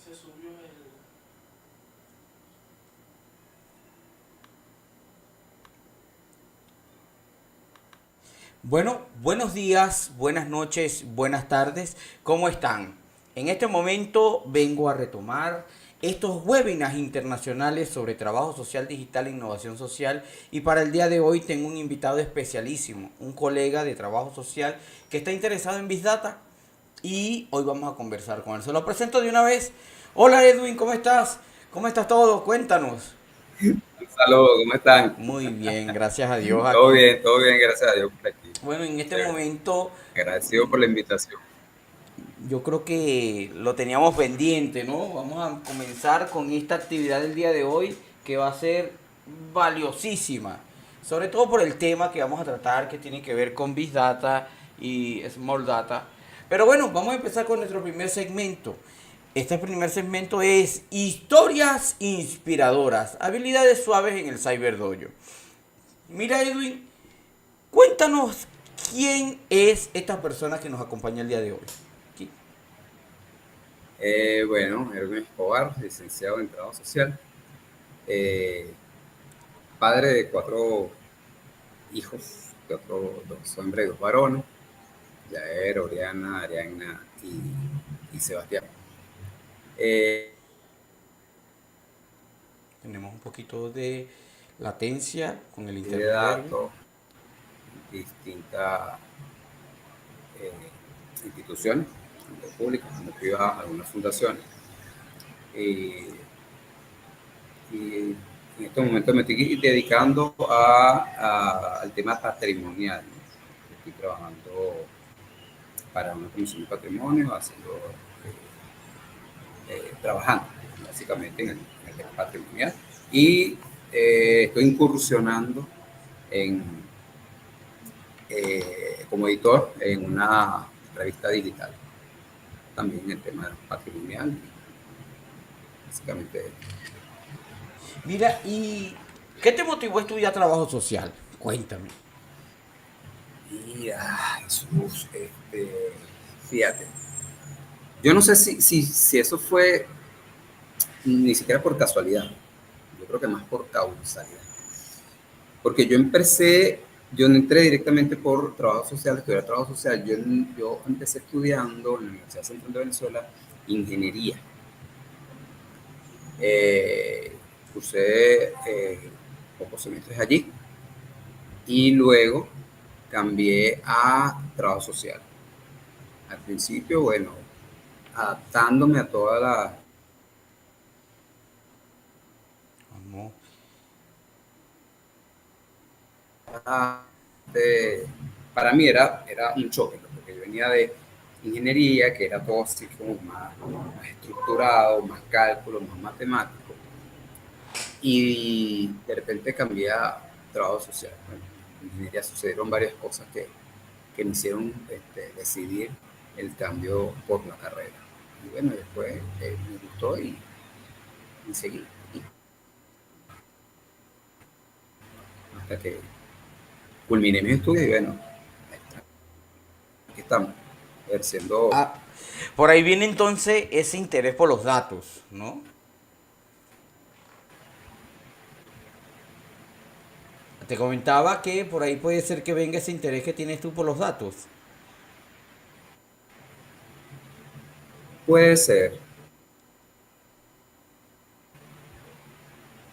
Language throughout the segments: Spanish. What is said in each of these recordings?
Se subió el... Bueno, buenos días, buenas noches, buenas tardes. ¿Cómo están? En este momento vengo a retomar estos webinars internacionales sobre trabajo social digital e innovación social, y para el día de hoy tengo un invitado especialísimo, un colega de trabajo social que está interesado en Big Data, y hoy vamos a conversar con él. Se lo presento de una vez. Hola Edwin, ¿cómo estás? ¿Cómo estás todo? Cuéntanos. Saludos, ¿cómo están? Muy bien, gracias a Dios Todo aquí. bien, todo bien, gracias a Dios por aquí. Bueno, en este Chévere. momento Agradecido por la invitación. yo creo que lo teníamos pendiente, ¿no? Vamos a comenzar con esta actividad del día de hoy, que va a ser valiosísima, sobre todo por el tema que vamos a tratar, que tiene que ver con Big Data y Small Data. Pero bueno, vamos a empezar con nuestro primer segmento. Este primer segmento es historias inspiradoras, habilidades suaves en el Cyberdojo. Mira, Edwin, cuéntanos quién es esta persona que nos acompaña el día de hoy. ¿Sí? Bueno, Erwin Escobar, licenciado en Trabajo Social, eh, padre de 4 hijos, dos hombres y 2 varones, Yair, Oriana, Arianna y Sebastián. Eh, Tenemos un poquito de latencia con el de internet de Erwin. datos, distintas eh, instituciones, tanto públicas como privadas, algunas fundaciones. Y y en estos momentos me estoy dedicando al tema patrimonial, ¿no? Estoy trabajando para una comisión de patrimonio, trabajando básicamente en el tema patrimonial, y estoy incursionando en, como editor en una revista digital, también en el tema patrimonial, básicamente. Mira, ¿y qué te motivó a estudiar trabajo social? Cuéntame. Y Jesús, fíjate, yo no sé si eso fue ni siquiera por casualidad, yo creo que más por causalidad. Porque yo no entré directamente por trabajo social, estudiar trabajo social, yo empecé estudiando en la Universidad Central de Venezuela ingeniería. Cursé pocos semestres allí y luego cambié a trabajo social. Al principio, bueno, adaptándome a toda Vamos. de, para mí era un choque, ¿no? Porque yo venía de ingeniería, que era todo así como más estructurado, más cálculo, más matemático, y de repente cambié a trabajo social. Bueno, en ingeniería sucedieron varias cosas que me hicieron decidir el cambio por la carrera. Y bueno, después me gustó y seguí hasta que culminé mis estudios y bueno, aquí estamos, ejerciendo. Ah, por ahí viene entonces ese interés por los datos, ¿no? Te comentaba que por ahí puede ser que venga ese interés que tienes tú por los datos. Puede ser,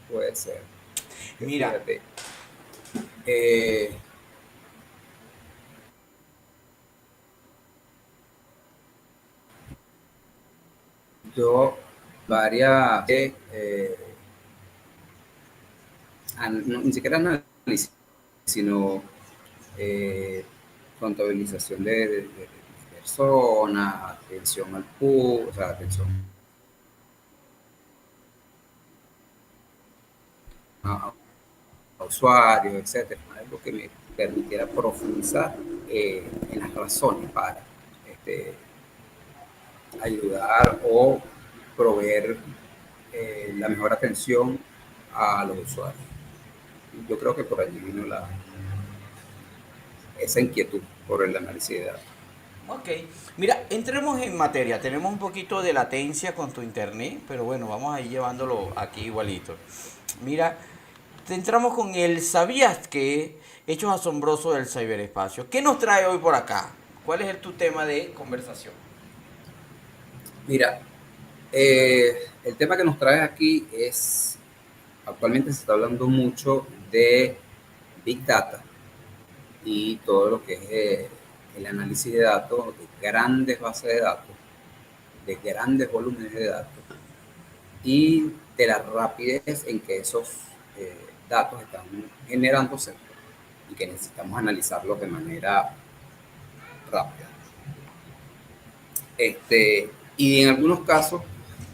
puede ser. Que Mira, fíjate, eh, yo varias, no, ni siquiera análisis, sino eh, contabilización de personas, atención al público, o sea, atención a usuarios, etcétera. Algo que me permitiera profundizar en las razones para este, ayudar o proveer la mejor atención a los usuarios. Yo creo que por allí vino esa inquietud por el análisis de datos. Ok, mira, entremos en materia. Tenemos un poquito de latencia con tu internet, pero bueno, vamos a ir llevándolo aquí igualito. Mira, entramos con el ¿sabías que? Hechos asombrosos del ciberespacio. ¿Qué nos trae hoy por acá? ¿Cuál es tu tema de conversación? Mira, el tema que nos trae aquí es, actualmente se está hablando mucho de Big Data y todo lo que es el análisis de datos, de grandes bases de datos, de grandes volúmenes de datos y de la rapidez en que esos datos están generándose y que necesitamos analizarlos de manera rápida. Y en algunos casos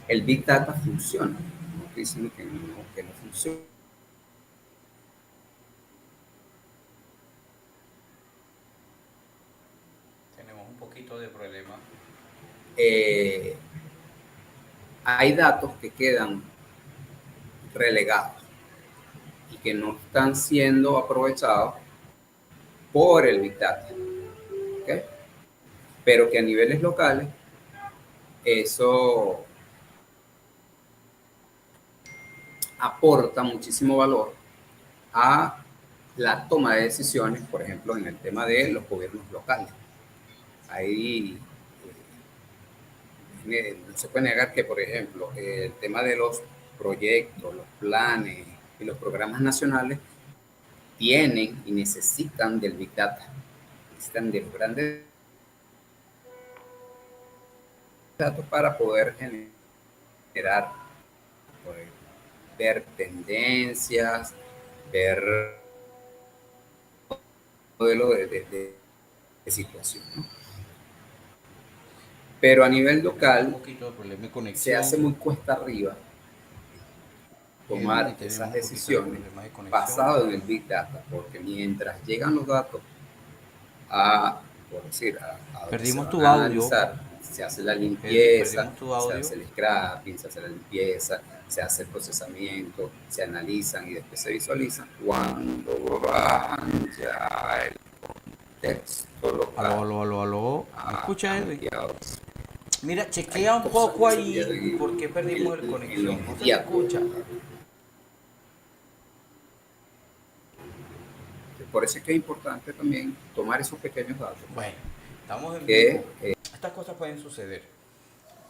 el Big Data funciona. No estoy diciendo que no funciona. Tenemos un poquito de problema. Eh, Hay datos que quedan relegados y que no están siendo aprovechados por el Big Data, ¿okay? Pero que a niveles locales eso aporta muchísimo valor a la toma de decisiones, por ejemplo, en el tema de los gobiernos locales. Ahí no se puede negar que, por ejemplo, el tema de los proyectos, los planes y los programas nacionales tienen y necesitan del Big Data, necesitan de grandes datos para poder generar, poder ver tendencias, ver modelo de situación, ¿no? Pero a nivel Tenemos un local poquito de problema de se conexión. hace muy cuesta arriba Kevin, y tomar tenemos esas un poquito de decisiones problemas de conexión. basado en el Big Data, porque mientras llegan los datos a, por decir, a donde se Perdimos van tu a audio. analizar, se hace la Edwin, limpieza, perdimos tu se audio. hace el scrapping, se hace la limpieza, se hace el procesamiento, se analizan y después se visualizan. Cuando bajan ya el texto Aló, local aló, aló, aló. ¿Me ha escucha, Edwin? cambiado. Mira, Hay chequea un cosas poco que se pierden ahí por qué perdimos la en lo conexión. No se te inmediato. escucha. Por eso es que es importante también tomar esos pequeños datos Bueno, estamos en que vivo. Estas cosas pueden suceder.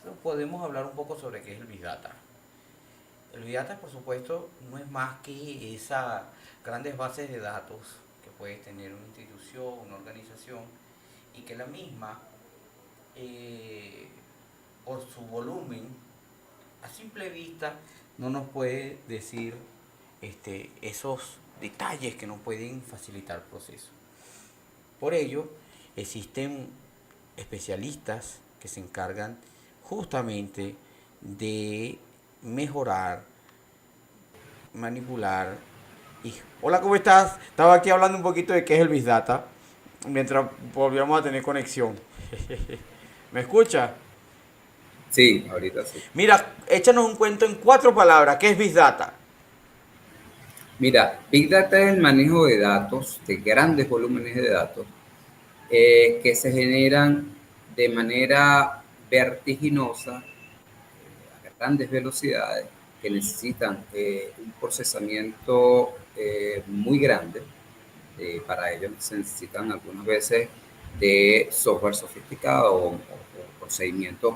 Pero podemos hablar un poco sobre qué es el Big Data. El Big Data, por supuesto, no es más que esas grandes bases de datos que puede tener una institución, una organización, y que la misma, eh, por su volumen, a simple vista, no nos puede decir esos detalles que nos pueden facilitar el proceso. Por ello, existen especialistas que se encargan justamente de mejorar, manipular. Y, hola, ¿cómo estás? Estaba aquí hablando un poquito de qué es el Big Data, mientras volvíamos a tener conexión. ¿Me escucha? sí, ahorita sí. Mira, échanos un cuento en 4 palabras. ¿Qué es Big Data? Mira, Big Data es el manejo de datos, de grandes volúmenes de datos, que se generan de manera vertiginosa, a grandes velocidades, que necesitan un procesamiento muy grande. Para ello se necesitan algunas veces de software sofisticado o procedimientos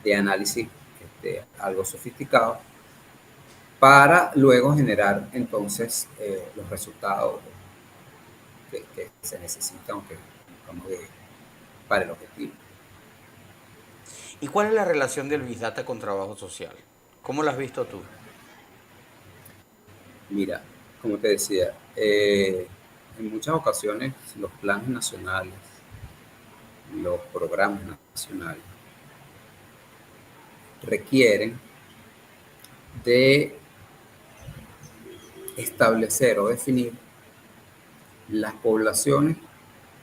de análisis algo sofisticado para luego generar entonces los resultados que se necesitan o que buscamos para el objetivo. ¿Y cuál es la relación del Big Data con trabajo social? ¿Cómo lo has visto tú? Mira, como te decía, en muchas ocasiones los planes nacionales, los programas nacionales requieren de establecer o definir las poblaciones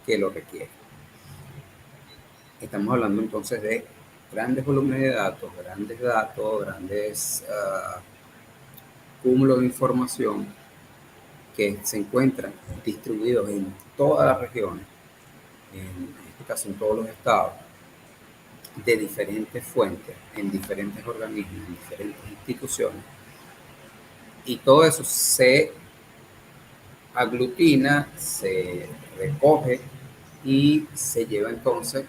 que lo requieren. Estamos hablando entonces de grandes volúmenes de datos, grandes cúmulos de información que se encuentran distribuidos en todas las regiones, este caso en todos los estados, de diferentes fuentes, en diferentes organismos, en diferentes instituciones, y todo eso se aglutina, se recoge y se lleva entonces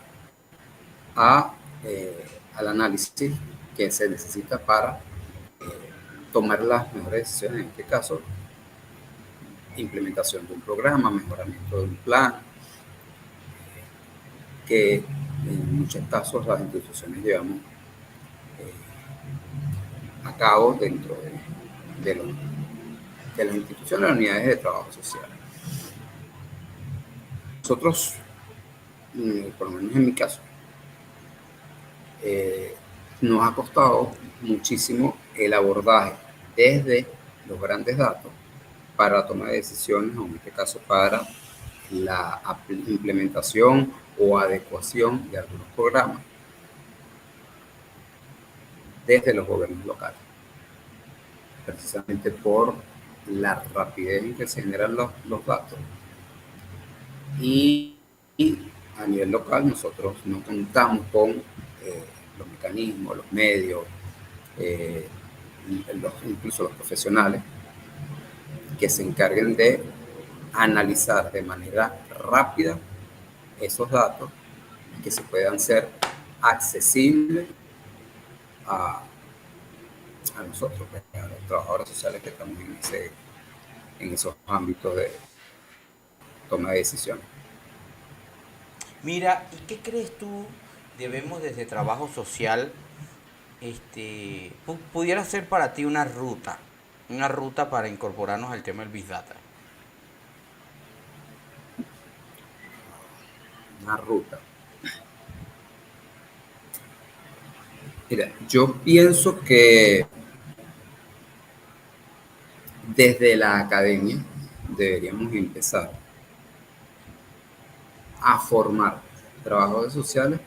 a, al análisis que se necesita para tomar las mejores decisiones, en este caso, implementación de un programa, mejoramiento de un plan, que en muchos casos las instituciones llevamos a cabo dentro de las instituciones, las unidades de trabajo social. Nosotros, por lo menos en mi caso, nos ha costado muchísimo el abordaje desde los grandes datos para la toma de decisiones, o en este caso para la implementación o adecuación de algunos programas desde los gobiernos locales, precisamente por la rapidez en que se generan los datos. Y a nivel local nosotros no contamos con los mecanismos, los medios, incluso los profesionales que se encarguen de analizar de manera rápida esos datos y que se puedan ser accesibles a nosotros, a los trabajadores sociales que estamos en esos ámbitos de toma de decisiones. Mira, ¿y qué crees tú debemos desde trabajo social, pudiera ser para ti una ruta para incorporarnos al tema del Big Data? Una ruta. Mira, yo pienso que desde la academia deberíamos empezar a formar trabajadores sociales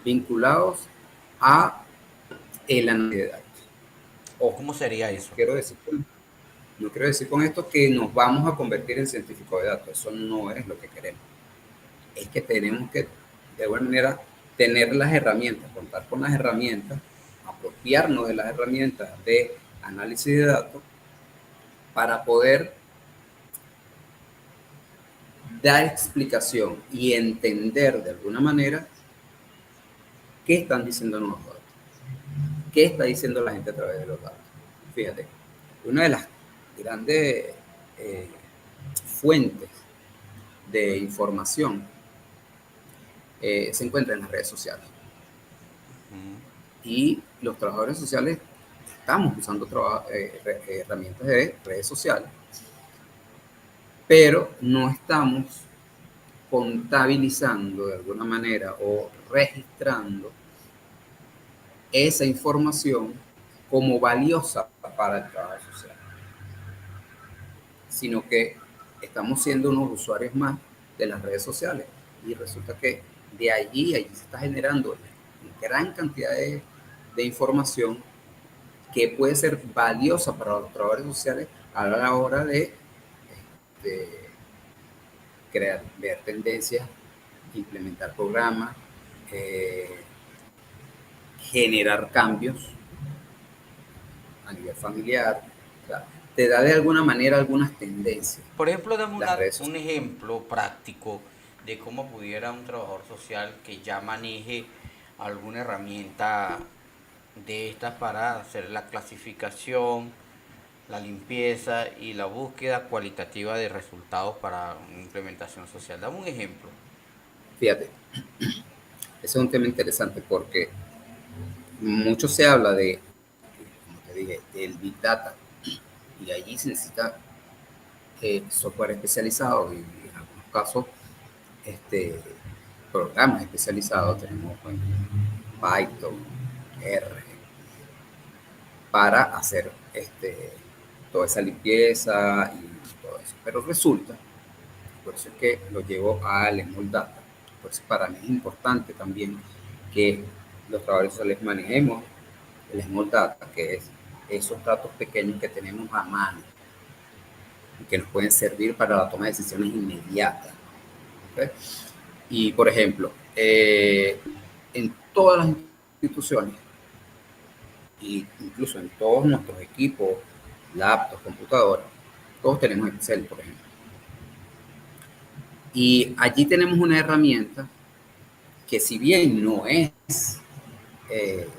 vinculados a el análisis de datos. ¿O cómo sería eso? No quiero decir con esto que nos vamos a convertir en científicos de datos. Eso no es lo que queremos. Es que tenemos que, de alguna manera, tener las herramientas, contar con las herramientas, apropiarnos de las herramientas de análisis de datos para poder dar explicación y entender de alguna manera qué están diciendo los datos, qué está diciendo la gente a través de los datos. Fíjate, una de las grandes fuentes de información se encuentra en las redes sociales. Y los trabajadores sociales estamos usando herramientas de redes sociales, pero no estamos contabilizando de alguna manera o registrando esa información como valiosa para el trabajo social, sino que estamos siendo unos usuarios más de las redes sociales, y resulta que de allí se está generando gran cantidad de información que puede ser valiosa para los trabajadores sociales a la hora de ver tendencias, implementar programas, generar cambios a nivel familiar. O sea, te da de alguna manera algunas tendencias. Por ejemplo, dame un ejemplo práctico de cómo pudiera un trabajador social que ya maneje alguna herramienta de estas para hacer la clasificación, la limpieza y la búsqueda cualitativa de resultados para una implementación social. Dame un ejemplo. Fíjate, ese es un tema interesante porque mucho se habla de, como te dije, del Big Data, y allí se necesita software especializado y en algunos casos programas especializados. Tenemos Python, R, para hacer toda esa limpieza y todo eso. Pero resulta, por eso es que lo llevo al Small Data. Por eso para mí es importante también que los trabajadores sociales manejemos el Small Data, que es esos datos pequeños que tenemos a mano y que nos pueden servir para la toma de decisiones inmediatas. ¿ok? Y, por ejemplo, en todas las instituciones, e incluso en todos nuestros equipos, laptops, computadoras, todos tenemos Excel, por ejemplo. Y allí tenemos una herramienta que, si bien no es eh,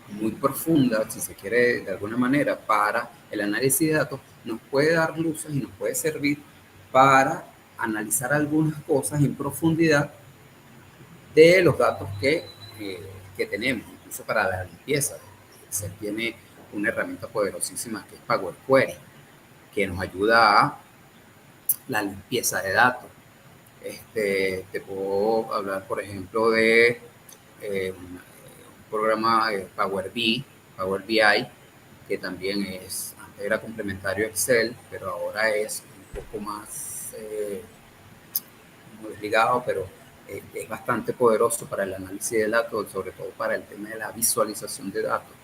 muy profunda, si se quiere de alguna manera, para el análisis de datos, nos puede dar luces y nos puede servir para analizar algunas cosas en profundidad de los datos que tenemos, incluso para la limpieza. Se tiene una herramienta poderosísima que es Power Query, que nos ayuda a la limpieza de datos. Te puedo hablar, por ejemplo, de un programa Power BI, que también antes era complementario a Excel, pero ahora es un poco más desligado, pero es bastante poderoso para el análisis de datos, sobre todo para el tema de la visualización de datos.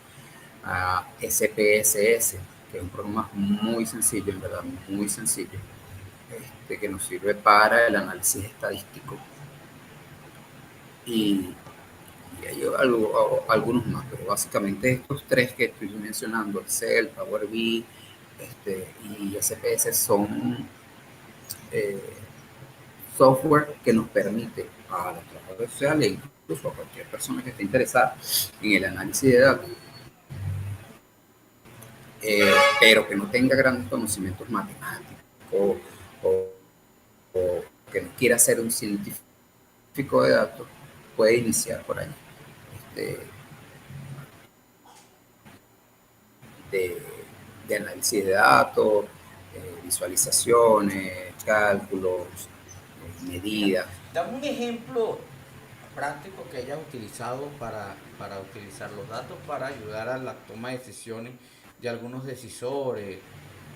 SPSS, que es un programa muy sencillo, en verdad, muy sencillo, que nos sirve para el análisis estadístico. Y hay algunos más, pero básicamente estos tres que estoy mencionando, Excel, Power BI y SPS, son software que nos permite a los trabajadores sociales, incluso a cualquier persona que esté interesada en el análisis de datos, pero que no tenga grandes conocimientos matemáticos o, o que no quiera ser un científico de datos, puede iniciar por ahí. De, de análisis de datos, visualizaciones, cálculos, medidas. Dame un ejemplo práctico que hayas utilizado para utilizar los datos para ayudar a la toma de decisiones de algunos decisores.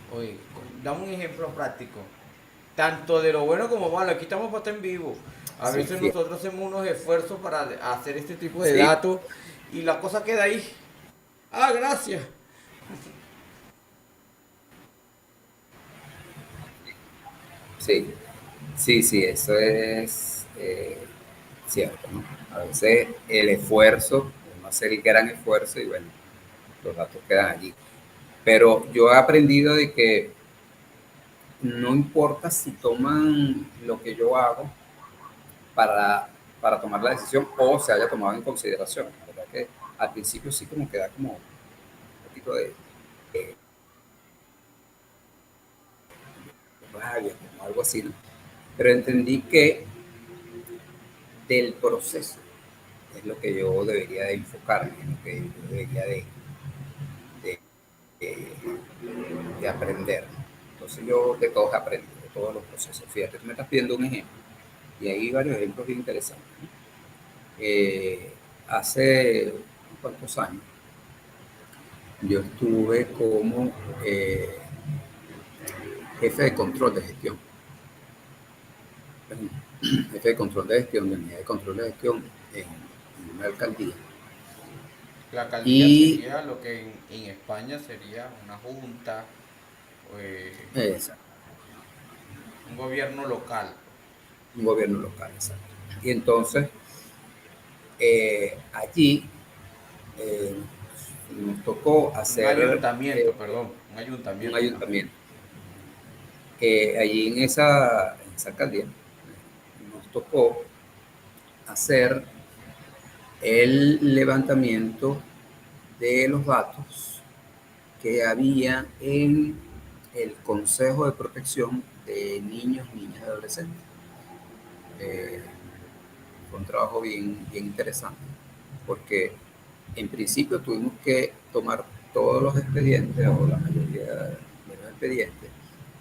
Oye, dame un ejemplo práctico. Tanto de lo bueno como malo. Aquí estamos para estar en vivo. A Sí, veces nosotros hacemos unos esfuerzos para hacer este tipo de sí, datos y la cosa queda ahí. Ah, gracias. sí, sí, eso es cierto, ¿no? A veces el esfuerzo, uno hace el gran esfuerzo y bueno, los datos quedan allí. Pero yo he aprendido de que no importa si toman lo que yo hago para, para tomar la decisión o se haya tomado en consideración. La verdad que al principio sí como queda como un poquito de rabia, como algo así, ¿no? Pero entendí que del proceso es lo que yo debería de enfocarme, en lo que yo debería de, de, de aprender. Entonces yo de todos aprendo, de todos los procesos. Fíjate, tú me estás pidiendo un ejemplo y hay varios ejemplos bien interesantes. Hace unos cuantos años yo estuve como jefe de control de gestión. Jefe de control de gestión, de unidad de control de gestión en una alcaldía. La alcaldía Y sería lo que en España sería una junta, eh, exacto, un gobierno local. un gobierno local, exacto. Y entonces allí eh, nos tocó Un hacer ayuntamiento, perdón, un un ayuntamiento más bien. ayuntamiento. Allí en esa alcaldía nos tocó hacer el levantamiento de los datos que había en el Consejo de Protección de Niños, Niñas y Adolescentes. Eh, Fue un trabajo bien interesante, porque en principio tuvimos que tomar todos los expedientes, o la mayoría de los expedientes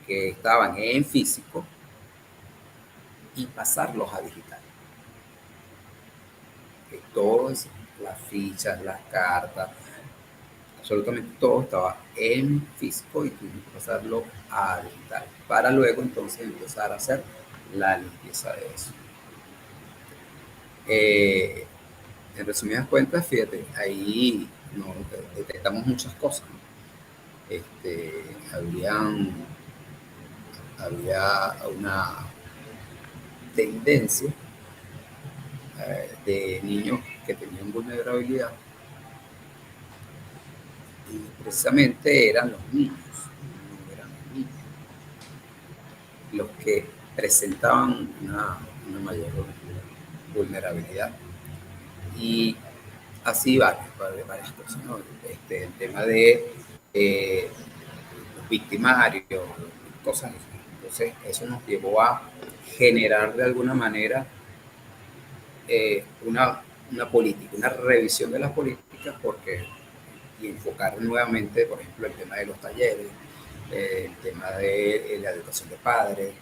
que estaban en físico, y pasarlos a digital. Que todo eso, las fichas, las cartas, absolutamente todo estaba en físico y tuvimos que pasarlo a digital para luego entonces empezar a hacer la limpieza de eso. En resumidas cuentas, fíjate, ahí nos detectamos muchas cosas, ¿no? Había una, tendencia de niños que tenían vulnerabilidad y precisamente eran los niños, no eran los niños los que presentaban una mayor vulnerabilidad. Y así varias cosas, ¿no? El tema de victimarios, cosas así. Entonces, eso nos llevó a generar de alguna manera una política, una revisión de las políticas, porque y enfocar nuevamente, por ejemplo, el tema de los talleres, el tema de la educación de padres,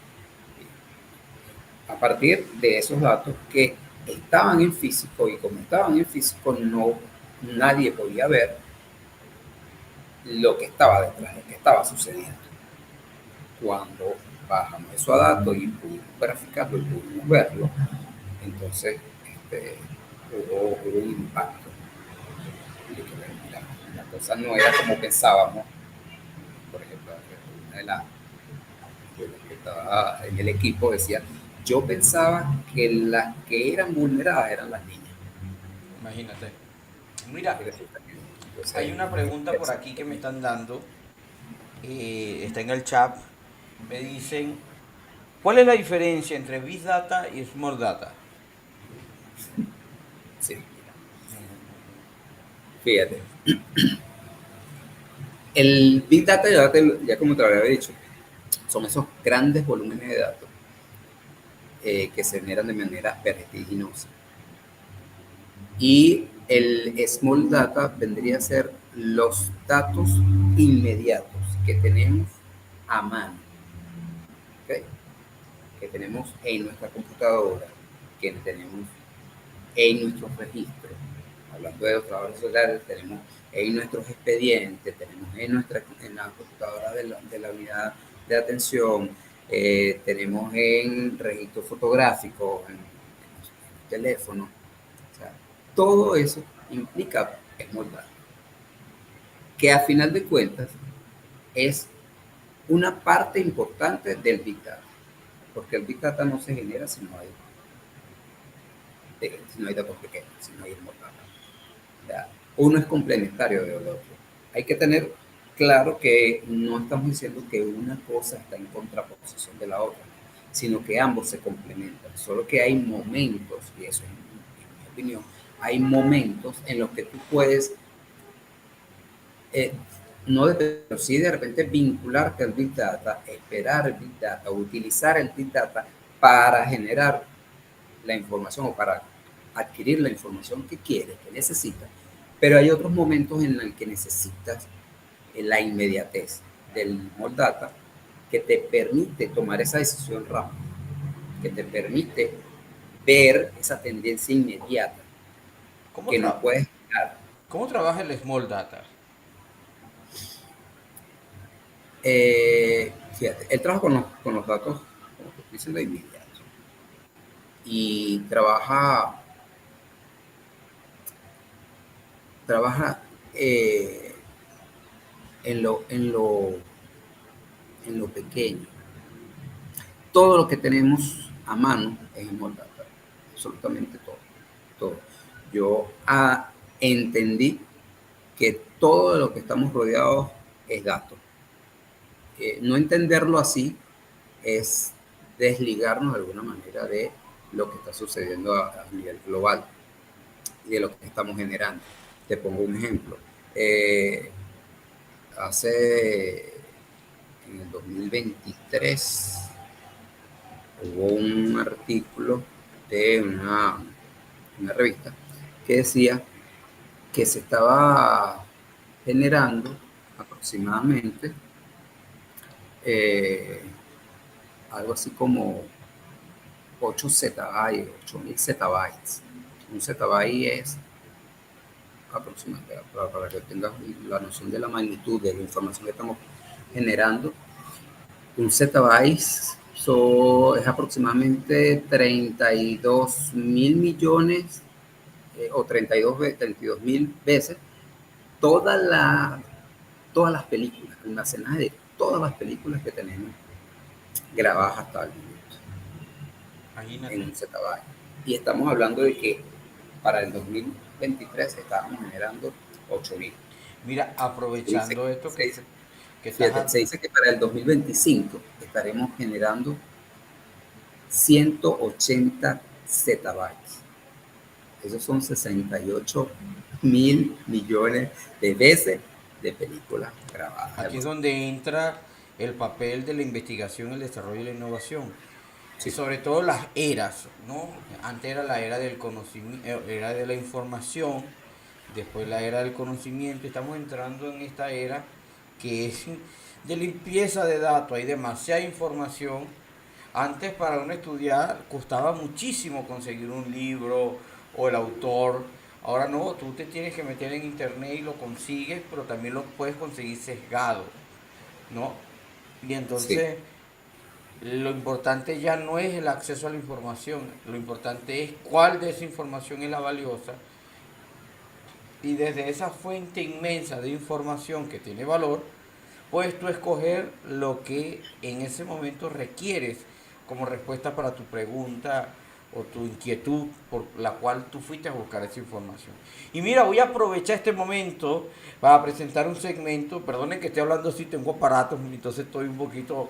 a partir de esos datos que estaban en físico, y como estaban en físico, nadie podía ver lo que estaba detrás, lo que estaba sucediendo. Cuando bajamos eso a datos y pudimos graficarlo y pudimos verlo, entonces hubo un impacto. La cosa no era como pensábamos. Por ejemplo, una de las que estaba en el equipo decía, yo pensaba que las que eran vulneradas eran las niñas. Imagínate. Y Mira, resulta que no. hay Entonces, una pregunta por aquí que me están dando. Está en el chat. Me dicen, ¿cuál es la diferencia entre Big Data y Small Data? sí, fíjate. El Big Data, ya como te lo había dicho, son esos grandes volúmenes de datos que se generan de manera vertiginosa. Y el Small Data vendría a ser los datos inmediatos que tenemos a mano, ¿okay? Que tenemos en nuestra computadora, que tenemos en nuestros registros. Hablando de los trabajadores sociales, tenemos en nuestros expedientes, tenemos en la computadora de la unidad de atención, tenemos en registros fotográficos, en los teléfonos. O sea, todo eso implica esmoldar, que a final de cuentas es una parte importante del Big Data, porque el Big Data no se genera si no hay datos pequeños, si no hay esmoldar. O sea, uno es complementario del otro. Hay que tener claro que no estamos diciendo que una cosa está en contraposición de la otra, sino que ambos se complementan. Solo que hay momentos, y eso es mi opinión, hay momentos en los que tú puedes, eh, no de, pero sí de repente vincularte al Big Data, esperar el Big Data, utilizar el Big Data para generar la información o para adquirir la información que quieres, que necesitas, pero hay otros momentos en los que necesitas la inmediatez del Small Data que te permite tomar esa decisión rápida, que te permite ver esa tendencia inmediata ¿Cómo, que no tra- puedes esperar. ¿Cómo trabaja el Small Data? Fíjate, él trabaja con los datos, como te dicen, de inmediato, y trabaja en lo pequeño. Todo lo que tenemos a mano es Small Data, absolutamente todo, todo. Yo entendí que todo lo que estamos rodeados es datos. No entenderlo así es desligarnos de alguna manera de lo que está sucediendo a nivel global y de lo que estamos generando. Te pongo un ejemplo. Hace en el 2023 hubo un artículo de una revista que decía que se estaba generando aproximadamente eh, algo así como 8 zettabytes, 8000 zettabytes. Un zettabyte es aproximadamente, para que tengas la noción de la magnitud de la información que estamos generando, un zettabyte es aproximadamente 32 mil millones o 32 mil veces toda la, todas las películas, almacenaje de todas las películas que tenemos grabadas hasta el momento. en Imagínate. un zettabyte. Y estamos hablando de que para el 2023 estábamos generando 8.000. Mira, Se dice, aprovechando esto se dice, que estás... fíjate, se dice que para el 2025 estaremos generando 180 zettabytes. Esos son 68.000 millones de veces de películas grabadas. Aquí es donde entra el papel de la investigación, el desarrollo y la innovación. Y Sí, sobre todo las eras, ¿no? Antes era la era del conocimiento, era de la información, después la era del conocimiento. Estamos entrando en esta era que es de limpieza de datos. Hay demasiada información. Antes para uno estudiar costaba muchísimo conseguir un libro o el autor. Ahora no, tú te tienes que meter en internet y lo consigues, pero también lo puedes conseguir sesgado, ¿no? Y sí. entonces lo importante ya no es el acceso a la información, lo importante es cuál de esa información es la valiosa y desde esa fuente inmensa de información que tiene valor, puedes tú escoger lo que en ese momento requieres como respuesta para tu pregunta o tu inquietud por la cual tú fuiste a buscar esa información. Y mira, voy a aprovechar este momento para presentar un segmento. Perdonen que esté hablando así, tengo aparatos, entonces estoy un poquito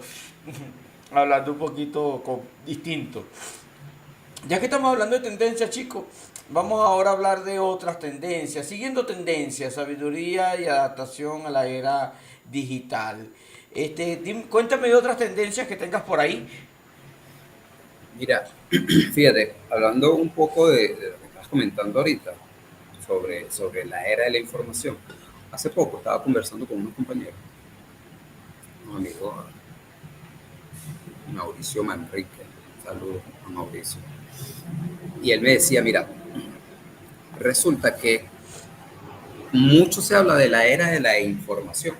hablando un poquito distinto. Ya que estamos hablando de tendencias, chicos, vamos ahora a hablar de otras tendencias. Siguiendo tendencias, sabiduría y adaptación a la era digital. Cuéntame de otras tendencias que tengas por ahí. Mira, fíjate, hablando un poco de lo que estás comentando ahorita sobre la era de la información, hace poco estaba conversando con unos compañeros, un amigo, Mauricio Manrique, saludos a Mauricio, y él me decía, mira, resulta que mucho se habla de la era de la información,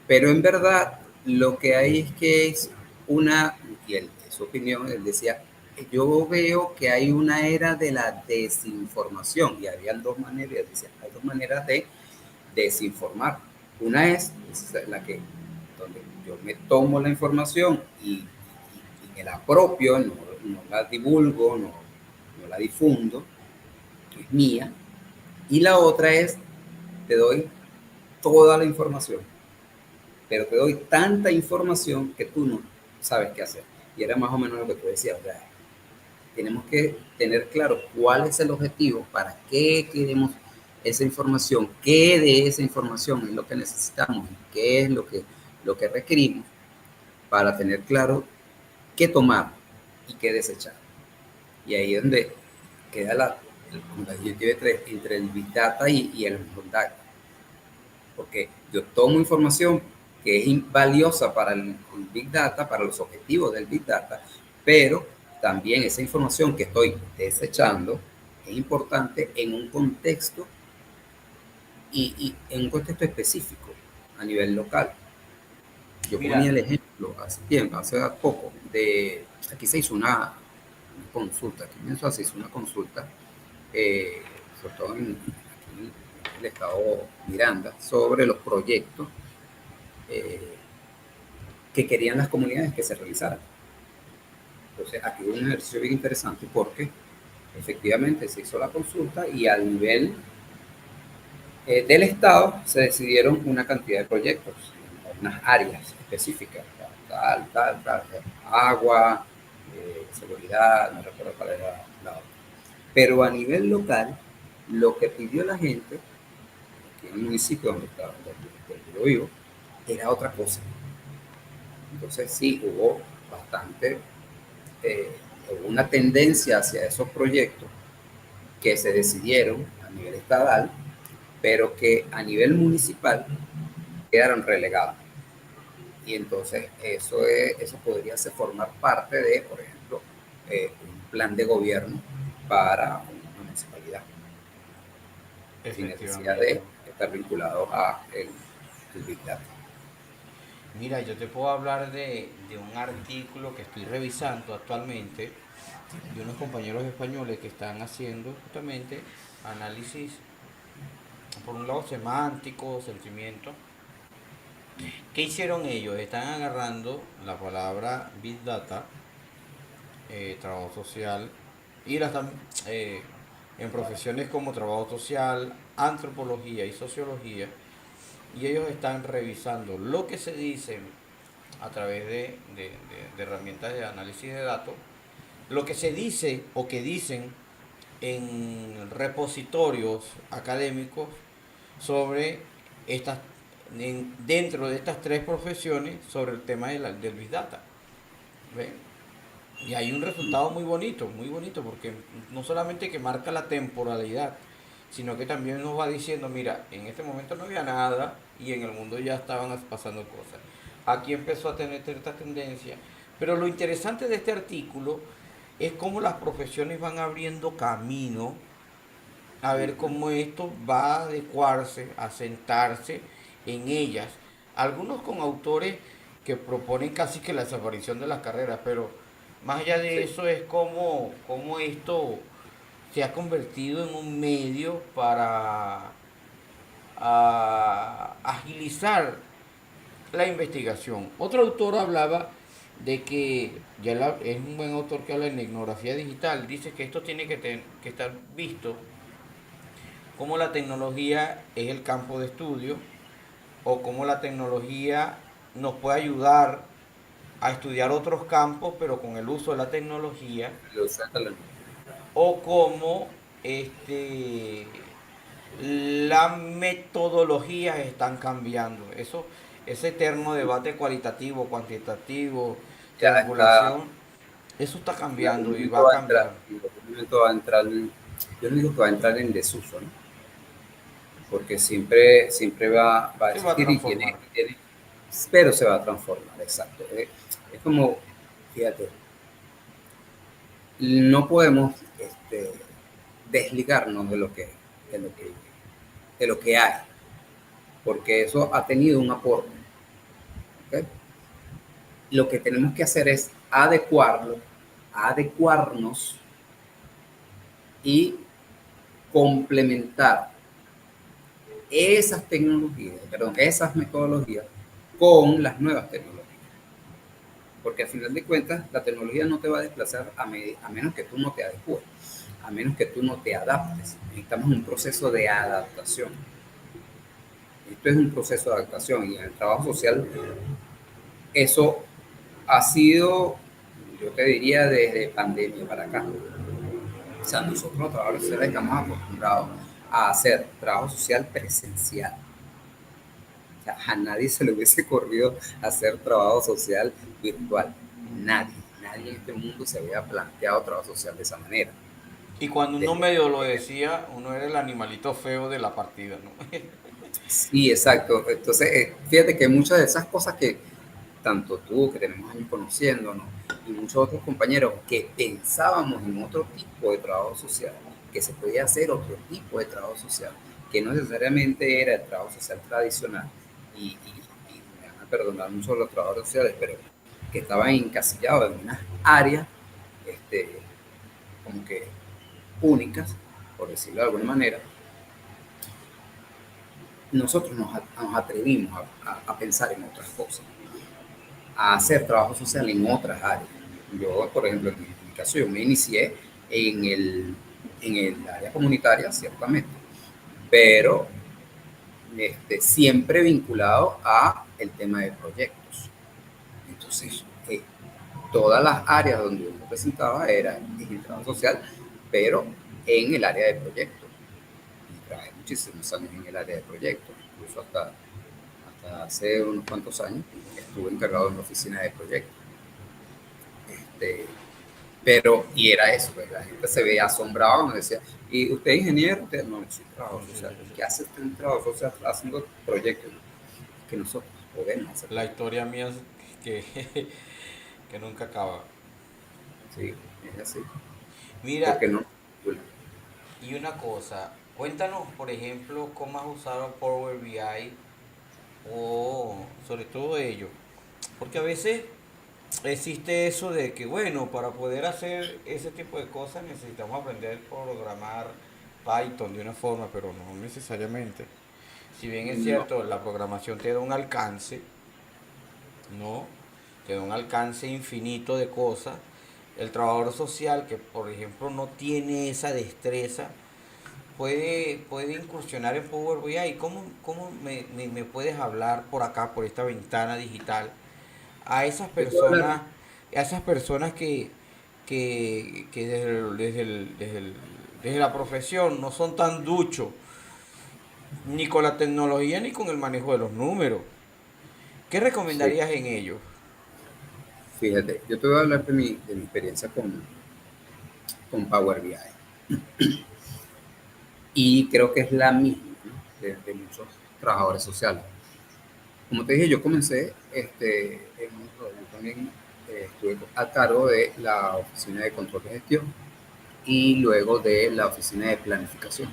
pero en verdad lo que hay es que es una, y él, en su opinión, él decía, yo veo que hay una era de la desinformación, y había dos maneras, decía, hay dos maneras de desinformar. Una es la que, donde yo me tomo la información y me la apropio, no la divulgo, no la difundo, es mía, y la otra es, te doy toda la información, pero te doy tanta información que tú no sabes qué hacer. Y era más o menos lo que tú decías, o sea, tenemos que tener claro cuál es el objetivo, para qué queremos esa información, qué de esa información es lo que necesitamos, qué es lo que requerimos para tener claro qué tomar y qué desechar. Y ahí es donde queda la disyuntiva entre el Big Data y el Big Data. Porque yo tomo información que es valiosa para el Big Data, para los objetivos del Big Data, pero también esa información que estoy desechando es importante en un contexto y en un contexto específico a nivel local. Yo ponía Mira, el ejemplo hace tiempo, hace poco, aquí se hizo una consulta, aquí en Venezuela se hizo una consulta, sobre todo en el estado Miranda, sobre los proyectos eh, que querían las comunidades que se realizaran. Entonces, aquí hubo un ejercicio bien interesante porque efectivamente se hizo la consulta y al nivel del Estado se decidieron una cantidad de proyectos, unas áreas específicas, tal, agua, seguridad, no recuerdo cuál era la otra. Pero a nivel local, lo que pidió la gente, aquí en el municipio donde yo vivo, era otra cosa. Entonces sí, hubo bastante, hubo una tendencia hacia esos proyectos que se decidieron a nivel estatal, pero que a nivel municipal quedaron relegados. Y entonces eso podría ser formar parte de, por ejemplo, un plan de gobierno para una municipalidad, sin necesidad efectivamente. de estar vinculado a el Big Data. Mira, yo te puedo hablar de un artículo que estoy revisando actualmente de unos compañeros españoles que están haciendo justamente análisis, por un lado semántico, sentimiento. ¿Qué hicieron ellos? Están agarrando la palabra Big Data trabajo social, y eh, en profesiones como trabajo social, antropología y sociología, y ellos están revisando lo que se dice a través de herramientas de análisis de datos, lo que se dice o que dicen en repositorios académicos sobre estas, dentro de estas tres profesiones sobre el tema del Big Data. ¿Ven? Y hay un resultado muy bonito, porque no solamente que marca la temporalidad, sino que también nos va diciendo, mira, en este momento no había nada y en el mundo ya estaban pasando cosas. Aquí empezó a tener cierta tendencia. Pero lo interesante de este artículo es cómo las profesiones van abriendo camino a ver cómo esto va a adecuarse, a sentarse en ellas. Algunos con autores que proponen casi que la desaparición de las carreras, pero más allá de Sí. eso es cómo esto se ha convertido en un medio para agilizar la investigación. Otro autor hablaba de que es un buen autor que habla en la etnografía digital, dice que esto tiene que estar visto cómo la tecnología es el campo de estudio o cómo la tecnología nos puede ayudar a estudiar otros campos, pero con el uso de la tecnología, Lo saca o cómo las metodologías están cambiando. Ese eterno debate cualitativo, cuantitativo, ya está, triangulación, eso está en algún cambiando y va momento a va a entrar, cambiar. en algún momento va a entrar, yo no digo que va a entrar en desuso, ¿no? Porque siempre va a Se va a existir transformar. pero se va a transformar, exacto. Es como, fíjate, no podemos desligarnos de lo que, de lo que hay, porque eso ha tenido un aporte. ¿Okay? Lo que tenemos que hacer es adecuarnos y complementar esas tecnologías, perdón, esas metodologías con las nuevas tecnologías. Porque al final de cuentas, la tecnología no te va a desplazar a menos que tú no te adecues, a menos que tú no te adaptes. Necesitamos un proceso de adaptación. Esto es un proceso de adaptación y en el trabajo social eso ha sido, yo te diría, desde pandemia para acá. O sea, nosotros los trabajadores sociales estamos acostumbrados a hacer trabajo social presencial. O sea, a nadie se le hubiese ocurrido hacer trabajo social virtual. Nadie en este mundo se había planteado trabajo social de esa manera. Y cuando uno Desde, medio lo decía, uno era el animalito feo de la partida, ¿no? sí, exacto. Entonces, fíjate que muchas de esas cosas que tanto tú, que tenemos años conociendo, ¿no? Y muchos otros compañeros que pensábamos en otro tipo de trabajo social, que se podía hacer otro tipo de trabajo social, que no necesariamente era el trabajo social tradicional, y me van a perdonar muchos los trabajadores sociales, pero que estaban encasillados en unas áreas este, como que únicas, por decirlo de alguna manera, nosotros nos atrevimos a pensar en otras cosas, a hacer trabajo social en otras áreas. Yo, por ejemplo, en mi caso, yo me inicié en el área comunitaria, ciertamente, pero siempre vinculado a el tema de proyectos. Entonces, todas las áreas donde yo me presentaba era en el trabajo social, pero en el área de proyectos. Y trabajé muchísimos años en el área de proyectos, incluso hasta hace unos cuantos años estuve encargado en la oficina de proyectos. Este, y era eso, pues, la gente se veía asombrada, me decía, ¿y usted es ingeniero? Usted no, yo soy trabajo social. ¿Qué hace usted en trabajo social haciendo proyectos? Que nosotros podemos hacer La proyectos. historia mía es que, que nunca acaba. Sí, es así. Mira, Porque no. y una cosa, cuéntanos, por ejemplo, cómo has usado Power BI o sobre todo ello. Porque a veces existe eso de que, bueno, para poder hacer ese tipo de cosas necesitamos aprender a programar Python de una forma, pero no necesariamente. Si bien es No, cierto, la programación te da un alcance, ¿no? Te da un alcance infinito de cosas, el trabajador social que, por ejemplo, no tiene esa destreza, puede incursionar en Power BI. ¿Cómo me puedes hablar por acá, por esta ventana digital, a esas Yo puedo hablar, personas, que desde la profesión no son tan duchos ni con la tecnología ni con el manejo de los números? ¿Qué sí, recomendarías en ellos? fíjate, yo te voy a hablar de mi experiencia con Power BI. Y creo que es la misma, ¿no? De muchos trabajadores sociales. Como te dije, yo comencé, yo también estuve a cargo de la oficina de control de gestión y luego de la oficina de planificación.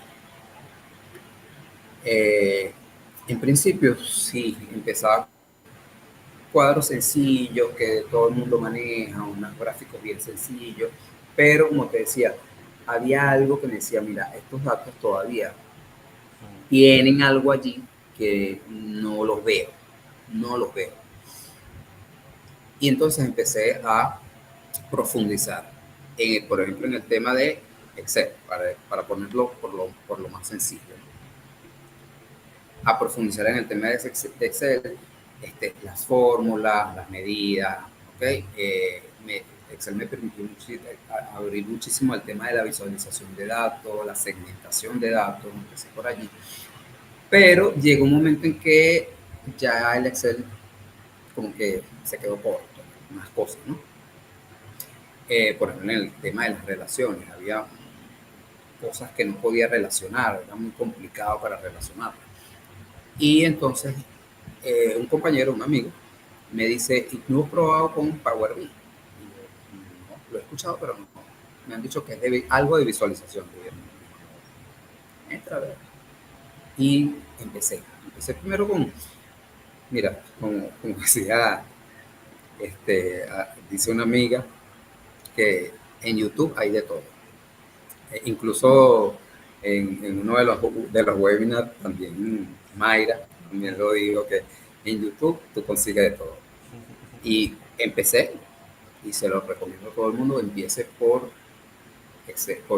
Eh, en principio, sí, empezaba cuadros sencillos que todo el mundo maneja, unos gráficos bien sencillos, pero como te decía, había algo que me decía, mira, estos datos todavía tienen algo allí que no los veo, no los veo. Y entonces empecé a profundizar, por ejemplo, en el tema de Excel, para ponerlo por lo más sencillo, ¿no? A profundizar en el tema de Excel, las fórmulas, las medidas, ¿ok? Excel me permitió abrir muchísimo el tema de la visualización de datos, la segmentación de datos, empecé por allí. Pero llegó un momento en que ya el Excel como que se quedó corto, unas cosas, ¿no? Por ejemplo, en el tema de las relaciones, había cosas que no podía relacionar, era muy complicado para relacionar. Y entonces un compañero, un amigo, me dice, ¿y tú has probado con Power BI? Y yo, no, lo he escuchado, pero no. Me han dicho que es algo de visualización. Entra a ver. Y empecé primero con, mira, como decía, dice una amiga, que en YouTube hay de todo. Incluso en uno de los webinars también Mayra también lo dijo, que en YouTube tú consigues de todo. Y empecé, y se lo recomiendo a todo el mundo, empiece por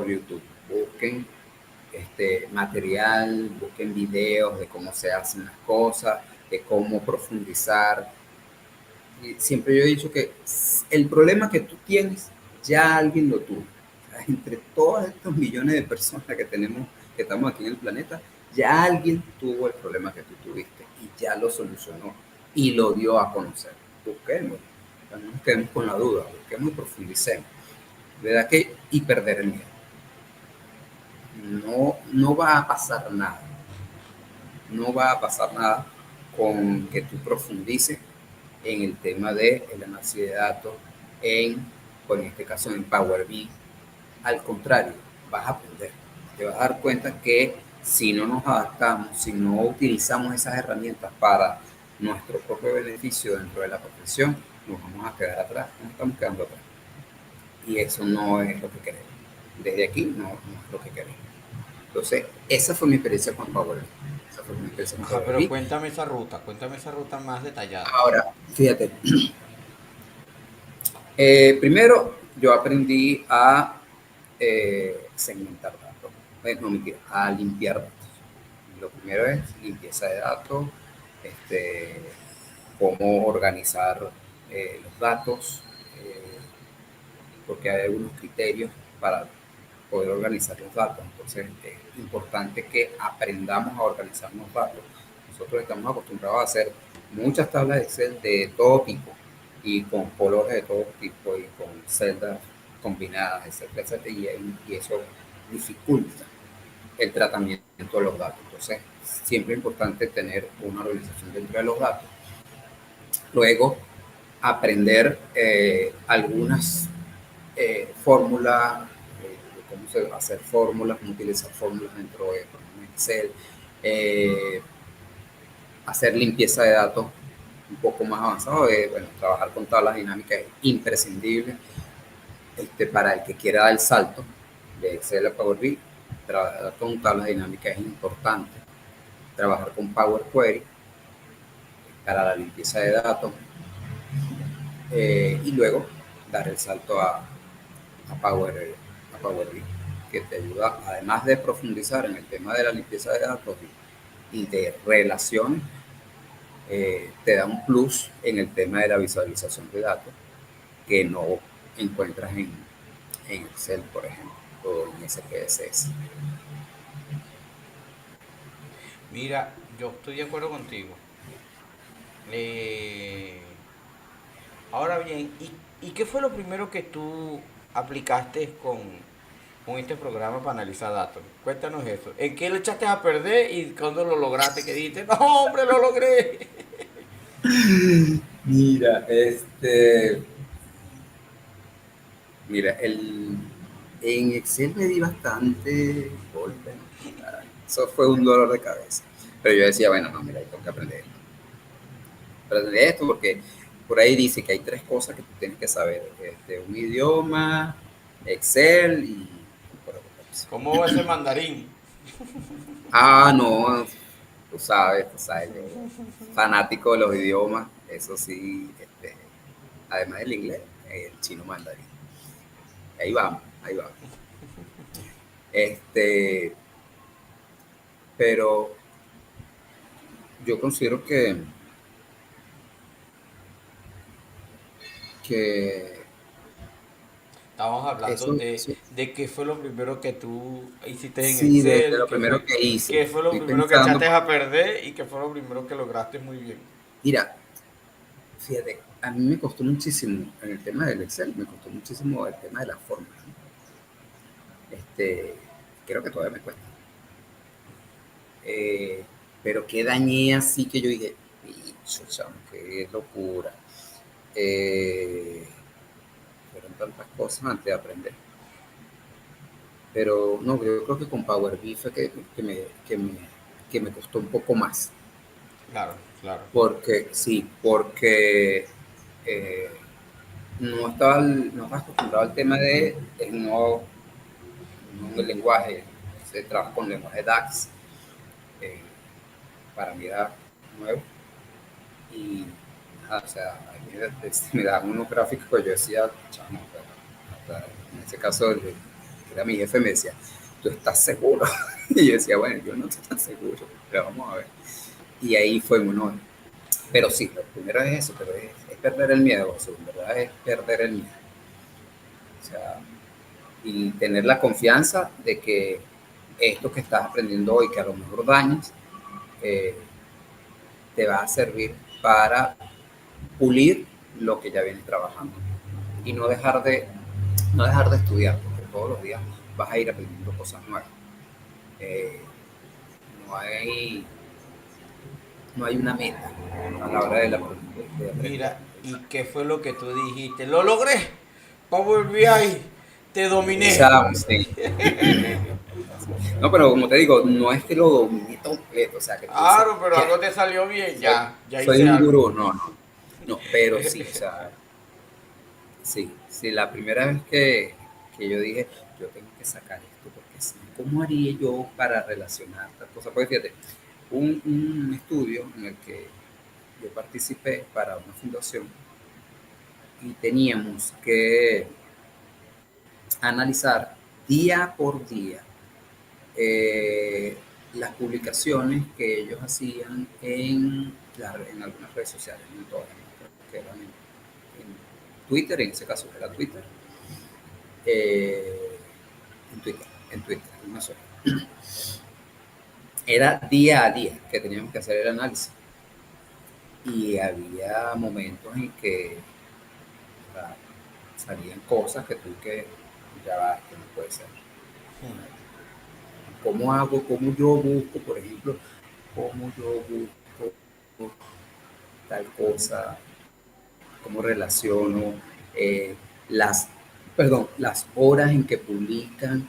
YouTube. Busquen material, busquen videos de cómo se hacen las cosas, de cómo profundizar. Y siempre yo he dicho que el problema que tú tienes, ya alguien lo tuvo. Entre todos estos millones de personas que tenemos, que estamos aquí en el planeta, ya alguien tuvo el problema que tú tuviste y ya lo solucionó y lo dio a conocer. Busquemos, no nos quedemos con la duda, busquemos y profundicemos. ¿Verdad que? Y perder el miedo. No, no va a pasar nada. No va a pasar nada con que tú profundices en el tema del análisis de datos, en este caso en Power BI. Al contrario, vas a aprender. Te vas a dar cuenta que si no nos adaptamos, si no utilizamos esas herramientas para nuestro propio beneficio dentro de la profesión, nos vamos a quedar atrás, nos estamos quedando atrás. Y eso no es lo que queremos. Desde aquí no es lo que queremos. Entonces, esa fue mi experiencia con Power BI. Esa fue mi experiencia con Ajá, Power pero BI. cuéntame esa ruta más detallada. Ahora, fíjate, primero yo aprendí a segmentar datos, no mentira, a limpiar datos. Lo primero es limpieza de datos, cómo organizar los datos, eh, porque hay algunos criterios para poder organizar los datos. Entonces es importante que aprendamos a organizar los datos. Nosotros estamos acostumbrados a hacer muchas tablas de Excel de todo tipo y con colores de todo tipo y con celdas combinadas, etcétera, etcétera, y eso dificulta el tratamiento de los datos. Entonces, siempre es importante tener una organización dentro de los datos. Luego, aprender algunas fórmulas, de cómo hacer fórmulas, cómo utilizar fórmulas dentro de Excel, eh, hacer limpieza de datos un poco más avanzado, bueno, trabajar con tablas dinámicas es imprescindible para el que quiera dar el salto de Excel a Power BI. Trabajar con tablas dinámicas es importante. Trabajar con Power Query para la limpieza de datos y luego dar el salto a Power BI, que te ayuda, además de profundizar en el tema de la limpieza de datos y de relaciones, te da un plus en el tema de la visualización de datos que no encuentras en Excel, por ejemplo, o en SPSS. Mira, yo estoy de acuerdo contigo. Eh, Ahora bien, ¿y qué fue lo primero que tú aplicaste con este programa para analizar datos? Cuéntanos eso. ¿En qué lo echaste a perder y cuándo lo lograste? Que dijiste, no, hombre, lo logré. Mira, mira, en Excel me di bastante golpe, ¿no? Eso fue un dolor de cabeza. Pero yo decía, bueno, no, mira, tengo que aprender esto. Aprender esto porque por ahí dice que hay tres cosas que tú tienes que saber. Un idioma, Excel y... ¿Cómo va ese mandarín? Ah, no, tú sabes, yo fanático de los idiomas, eso sí, además del inglés, el chino mandarín. Ahí vamos, ahí vamos. Este, pero yo considero que Estamos hablando eso, sí, de qué fue lo primero que tú hiciste en sí, de Excel, lo primero que hice, qué fue lo estoy primero que pensando, echaste a perder y qué fue lo primero que lograste muy bien. mira, fíjate, a mí me costó muchísimo en el tema del Excel, me costó muchísimo el tema de las formas, ¿no? Creo que todavía me cuesta. Eh, pero qué dañé así que yo dije, bicho, chamo, qué locura. Eh, Fueron tantas cosas antes de aprender. Pero no, yo creo que con Power BI fue que me costó un poco más. Claro, claro. Porque, sí, porque eh, no estaba acostumbrado al tema de el lenguaje, se trabaja con lenguaje DAX, eh, para mí era nuevo. Y, o sea, a mí me daban unos gráficos que yo decía, chamo, en ese caso, que era mi jefe, me decía, ¿tú estás seguro? Y yo decía, bueno, yo no estoy tan seguro, pero vamos a ver. Y ahí fue uno. Pero sí, lo primero es eso, pero es perder el miedo, o sea, en verdad es perder el miedo. O sea, y tener la confianza de que esto que estás aprendiendo hoy, que a lo mejor dañas, eh, te va a servir para pulir lo que ya vienes trabajando y no dejar de estudiar, porque todos los días vas a ir aprendiendo cosas nuevas. Eh, no, hay, no hay una meta a la hora de aprender. Mira, ¿y qué fue lo que tú dijiste? ¡Lo logré! Power BI, te dominé. Sí. No, pero como te digo, no es que lo domine completo, o sea, que tú dices, Claro, pero ya, algo te salió bien, ya soy hice un algo. gurú, no, pero sí, o sea, sí, la primera vez que yo dije, yo tengo que sacar esto, porque si no, ¿cómo haría yo para relacionar estas cosas? Porque fíjate, un estudio en el que yo participé para una fundación y teníamos que analizar día por día eh, las publicaciones que ellos hacían en algunas redes sociales, no en todas, creo que eran en Twitter, en ese caso era Twitter, eh, en Twitter, una sola. Era día a día que teníamos que hacer el análisis y había momentos en que, o sea, salían cosas que tú que ya va, que no puede ser. ¿Cómo hago? ¿Cómo yo busco, por ejemplo, cómo yo busco tal cosa? ¿Cómo relaciono las, las horas en que publican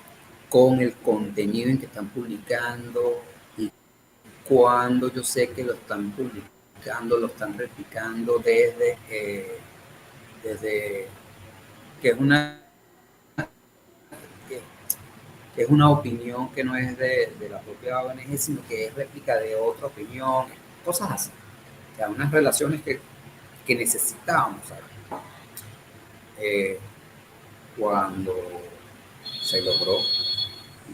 con el contenido en que están publicando y cuando yo sé que lo están publicando, lo están replicando desde que es que, que es una opinión que no es de la propia ONG, sino que es réplica de otra opinión, cosas así. O sea, unas relaciones que necesitábamos, ¿sabes? Eh, Cuando se logró,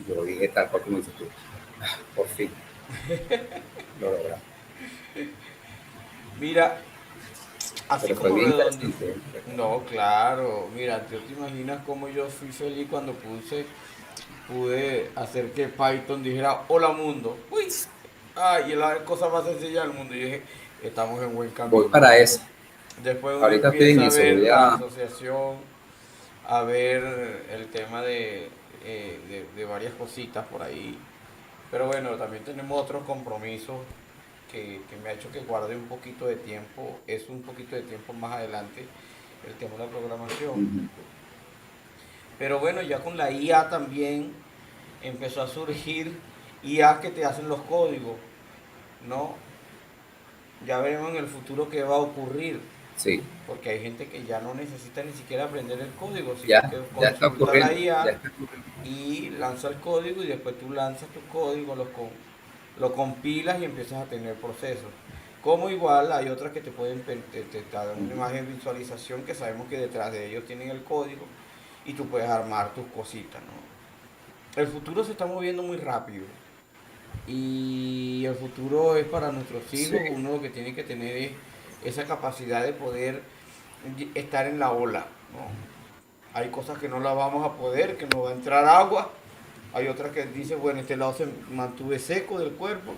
yo dije tal cual como dices tú, "Ah, por fin lo logramos". Mira, así Pero fue como bien redondeé. interesante. No, claro, mira, tú te imaginas cómo yo fui feliz cuando pude hacer que Python dijera hola mundo. Uy, ay, y la cosa más sencilla del mundo. Y dije, estamos en buen Voy camino. para eso. Después uno Ahorita estoy en empieza a eso. ver Voy la a. asociación, a ver el tema de varias cositas por ahí. Pero bueno, también tenemos otros compromisos que me ha hecho que guarde un poquito de tiempo. Es un poquito de tiempo más adelante el tema de la programación. Ujú. Pero bueno, ya con la IA también empezó a surgir IA que te hacen los códigos, ¿no? Ya veremos en el futuro qué va a ocurrir, Sí, porque hay gente que ya no necesita ni siquiera aprender el código, sino ya, que ya está consulta a la ocurriendo. Ya IA está ocurriendo. y lanza el código y después tú lanzas tu código, lo compilas y empiezas a tener procesos. Como igual hay otras que te pueden te dan una Ujú. imagen de visualización que sabemos que detrás de ellos tienen el código y tú puedes armar tus cositas, ¿no? El futuro se está moviendo muy rápido y el futuro es para nuestros Sí, hijos. Uno lo que tiene que tener es esa capacidad de poder estar en la ola, ¿no? Hay cosas que no las vamos a poder, que no va a entrar agua. Hay otras que dicen, bueno, este lado se mantuve seco del cuerpo,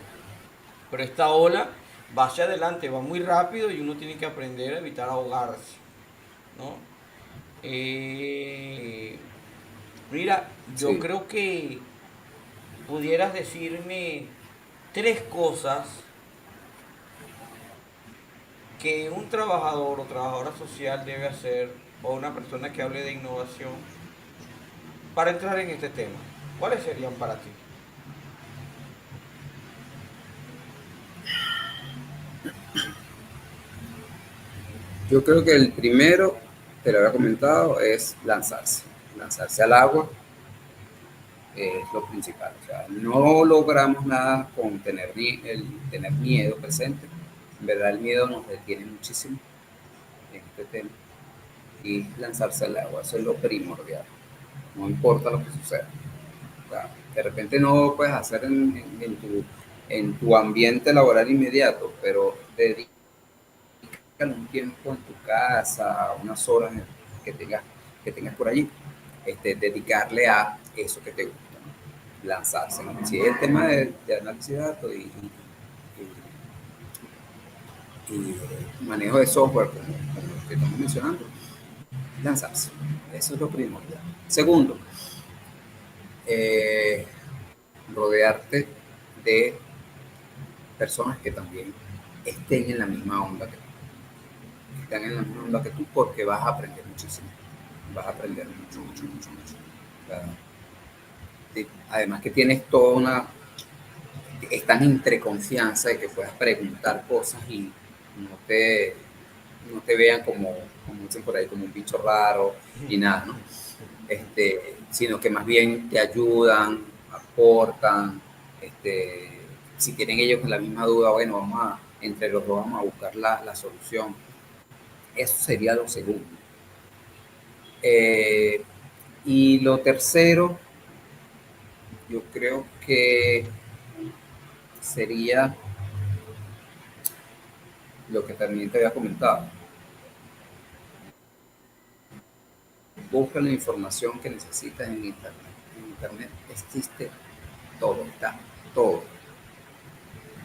pero esta ola va hacia adelante, va muy rápido y uno tiene que aprender a evitar ahogarse, ¿no? Eh, Mira, yo sí. creo que pudieras decirme tres cosas que un trabajador o trabajadora social debe hacer o una persona que hable de innovación para entrar en este tema. ¿Cuáles serían para ti? Yo creo que el primero, te lo había comentado, es lanzarse. Lanzarse al agua es lo principal. O sea, no logramos nada con tener miedo presente. En verdad, el miedo nos detiene muchísimo en este tema. Y lanzarse al agua, eso es lo primordial. No importa lo que suceda. O sea, de repente no lo puedes hacer en tu ambiente laboral inmediato, pero dedícale un tiempo en tu casa, unas horas que tengas por allí, dedicarle a eso que te gusta, ¿no? Lanzarse, ¿no? Si es el tema de análisis de datos y manejo de software, como lo que estamos mencionando, lanzarse. Eso es lo primordial. Segundo, eh, rodearte de personas que también estén en la misma onda que tú, están en la misma onda que tú, porque vas a aprender muchísimo, vas a aprender mucho, mucho, mucho, mucho. O sea, además que tienes toda una, están entre confianza de que puedas preguntar cosas y no te, no te vean como dicen por ahí, como un bicho raro y nada, ¿no? Sino que más bien te ayudan, aportan, si tienen ellos la misma duda, bueno, entre los dos vamos a buscar la solución. Eso sería lo segundo. Eh, y lo tercero, yo creo que sería lo que también te había comentado. Busca la información que necesitas en Internet. En Internet existe todo, está todo.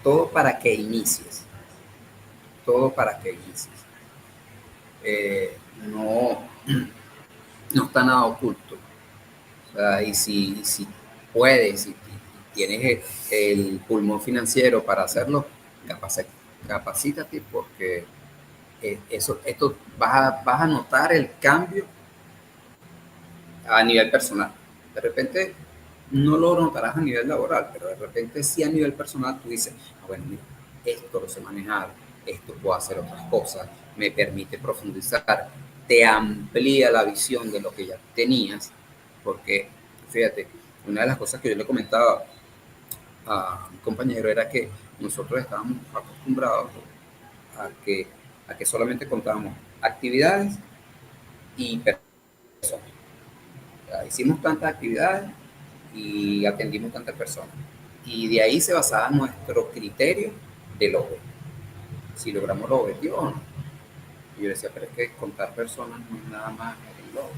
Todo para que inicies. Todo para que inicies. No, no está nada oculto. O sea, y si puedes, si tienes el pulmón financiero para hacerlo, capacítate porque esto vas a notar el cambio a nivel personal. De repente no lo notarás a nivel laboral, pero de repente sí a nivel personal tú dices, bueno, mira, esto lo sé manejar, esto puedo hacer otras cosas, me permite profundizar, te amplía la visión de lo que ya tenías, porque fíjate, una de las cosas que yo le comentaba a mi compañero era que nosotros estábamos acostumbrados a que, a que solamente contábamos actividades y personas. hicimos tantas actividades y atendimos tantas personas. Y de ahí se basaba nuestro criterio de logro, si logramos los objetivos o no. Y yo decía, pero es que contar personas no es nada más el logro.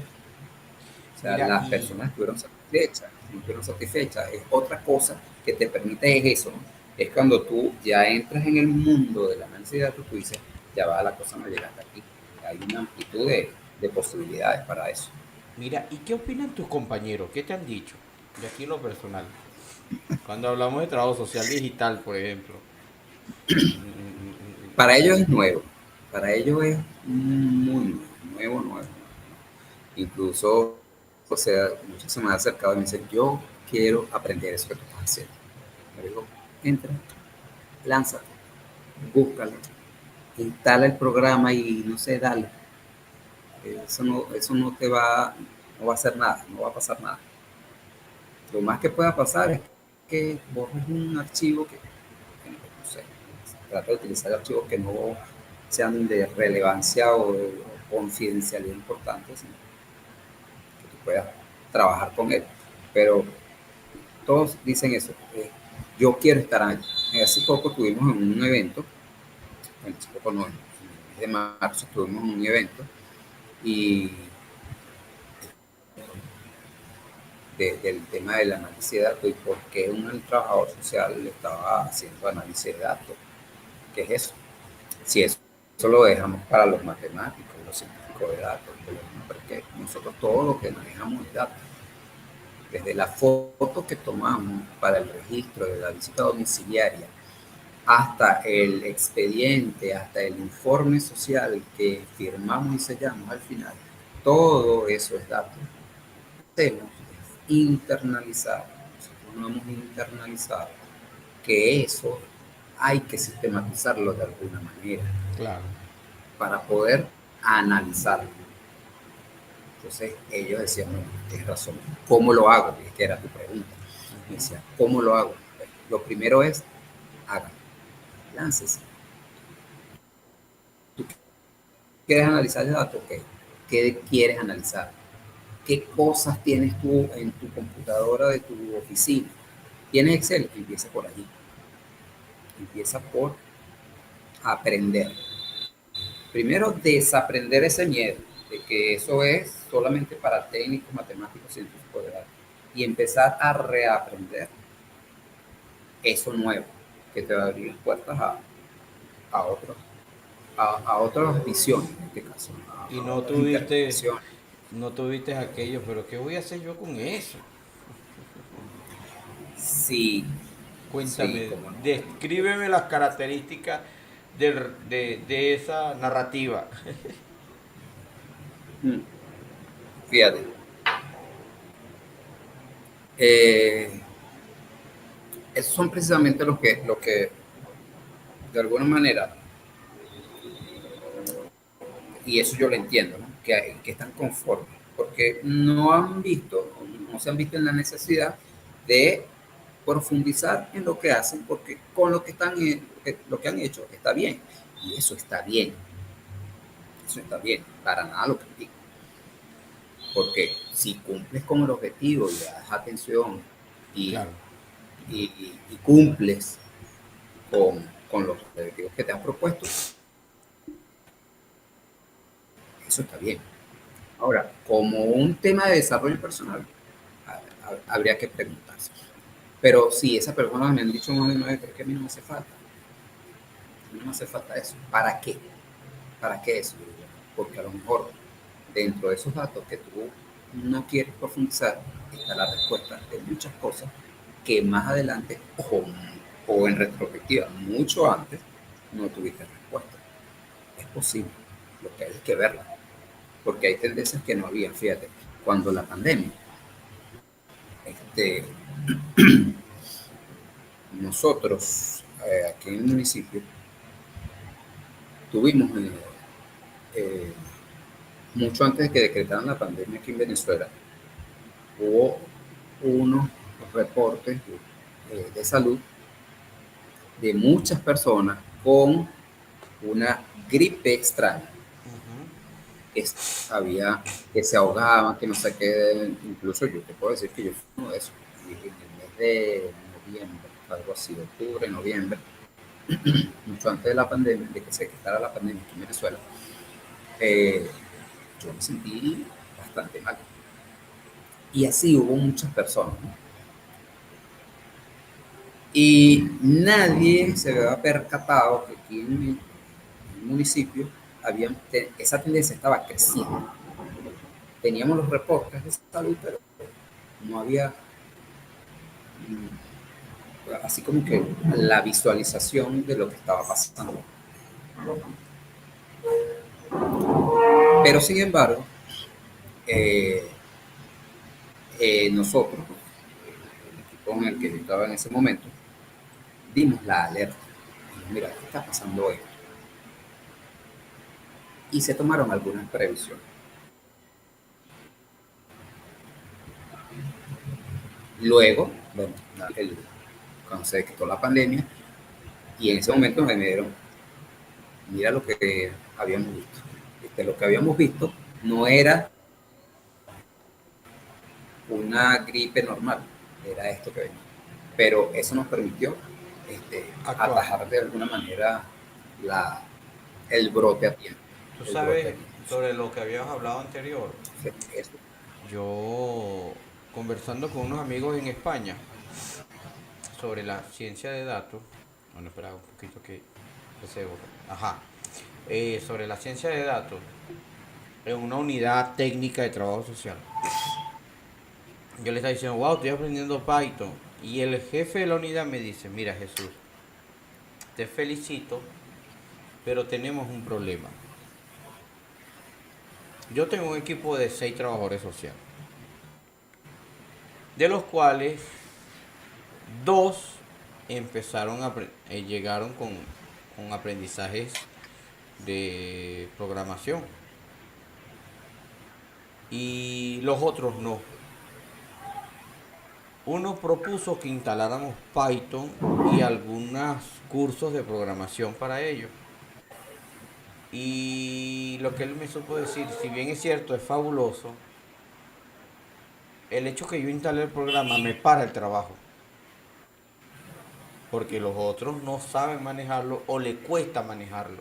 O sea, Mira, las y personas estuvieron satisfechas, no estuvieron satisfechas. Es otra cosa que te permite es eso, ¿no? Es cuando tú ya entras en el mundo del análisis de datos, tú dices, ya va, la cosa no llega hasta aquí. Hay una amplitud de posibilidades para eso. mira, ¿y qué opinan tus compañeros? ¿Qué te han dicho? De aquí en lo personal. Cuando hablamos de trabajo social digital, por ejemplo. Para ellos es nuevo, para ellos es muy nuevo. Incluso, o sea, muchos se me han acercado y me dicen, yo quiero aprender eso que tú estás haciendo. Le digo, entra, lánzate, búscalo, instala el programa y no sé, dale. Eso no va a hacer nada, no va a pasar nada. Lo más que pueda pasar es que borres un archivo que no sé, trata de utilizar archivos que no sean de relevancia o confidencialidad importante, sino que tú puedas trabajar con él. Pero todos dicen eso, yo quiero estar ahí. Hace poco estuvimos en un evento, bueno, hace poco no, en el mes de marzo estuvimos en un evento y del tema del análisis de datos y por qué un trabajador social estaba haciendo análisis de datos. ¿Qué es eso? Si eso lo dejamos para los matemáticos, los científicos de datos, porque nosotros todo lo que manejamos es datos. Desde la foto que tomamos para el registro de la visita domiciliaria, hasta el expediente, hasta el informe social que firmamos y sellamos al final, todo eso es datos. Hacemos internalizar, nosotros no hemos internalizado que eso hay que sistematizarlo de alguna manera claro. para poder analizarlo. Entonces ellos decían, no, tienes razón, ¿cómo lo hago? Y es que era tu pregunta. Me decía, ¿cómo lo hago? Lo primero es, hágalo, láncese. ¿Tú quieres analizar el dato? Okay. ¿Qué quieres analizar? ¿Qué cosas tienes tú en tu computadora de tu oficina? ¿Tienes Excel? Empieza por allí. Empieza por aprender. Primero, desaprender ese miedo de que eso es solamente para técnicos, matemáticos, científicos de datos. Y empezar a reaprender eso nuevo que te va a abrir puertas a otros, a otras visiones, en este caso, Y a otras interpretaciones. no tuviste aquello, pero ¿qué voy a hacer yo con eso? Sí, sí, Cuéntame, cómo no. descríbeme las características de esa narrativa. Mm, Fíjate, eh, esos son precisamente lo que de alguna manera, y eso yo lo entiendo, ¿no? Que están conformes, porque no se han visto en la necesidad de profundizar en lo que hacen, porque con lo que han hecho está bien, y eso está bien, para nada lo critico, porque si cumples con el objetivo y le das atención y, Claro. y cumples con los objetivos que te has propuesto, eso está bien. Ahora, como un tema de desarrollo personal, habría que preguntarse. Pero si esa persona me han dicho más de una vez, pero es que a mí no me hace falta. A mí no me hace falta eso. ¿Para qué? ¿Para qué eso? Porque a lo mejor dentro de esos datos que tú no quieres profundizar está la respuesta de muchas cosas que más adelante o en retrospectiva, mucho antes, no tuviste respuesta. Es posible. Lo que hay es que verla. Porque hay tendencias que no había. Fíjate, cuando la pandemia, este, nosotros aquí en el municipio tuvimos eh, mucho antes de que decretaran la pandemia aquí en Venezuela, hubo unos reportes de salud de muchas personas con una gripe extraña. había que se ahogaban, que no sé qué, incluso yo te puedo decir que yo fui uno de esos, y en el mes de noviembre, algo así, octubre, noviembre, mucho antes de la pandemia, de que se quitara la pandemia aquí en Venezuela, eh, yo me sentí bastante mal. Y así hubo muchas personas, ¿no? Y nadie se había percatado que aquí en el municipio esa tendencia estaba creciendo. Teníamos los reportes de salud, pero no había así como que la visualización de lo que estaba pasando. Pero sin embargo, eh, nosotros, el equipo en el que yo estaba en ese momento, dimos la alerta. Mira, ¿qué está pasando hoy? Y se tomaron algunas previsiones. Luego, bueno, cuando se quitó la pandemia, y en ese momento me dieron, mira lo que habíamos visto. Lo que habíamos visto no era una gripe normal, era esto que venía. Pero eso nos permitió Actuar. atajar de alguna manera la, el brote a tiempo. Tú El brote a sabes tiempo. sobre lo que habíamos hablado anterior. Eso, Yo, conversando con unos amigos en España sobre la ciencia de datos, bueno, espera un poquito que se borre. Ajá. Sobre la ciencia de datos en una unidad técnica de trabajo social. Yo le estaba diciendo, wow, estoy aprendiendo Python. Y el jefe de la unidad me dice, mira Jesús, te felicito, pero tenemos un problema. Yo tengo un equipo de 6 trabajadores sociales, de los cuales 2 llegaron con aprendizajes de programación y los otros no. Uno propuso que instaláramos Python y algunos cursos de programación para ello. Y lo que él me supo decir, si bien es cierto, es fabuloso, el hecho que yo instalé el programa me para el trabajo. Porque los otros no saben manejarlo o le cuesta manejarlo.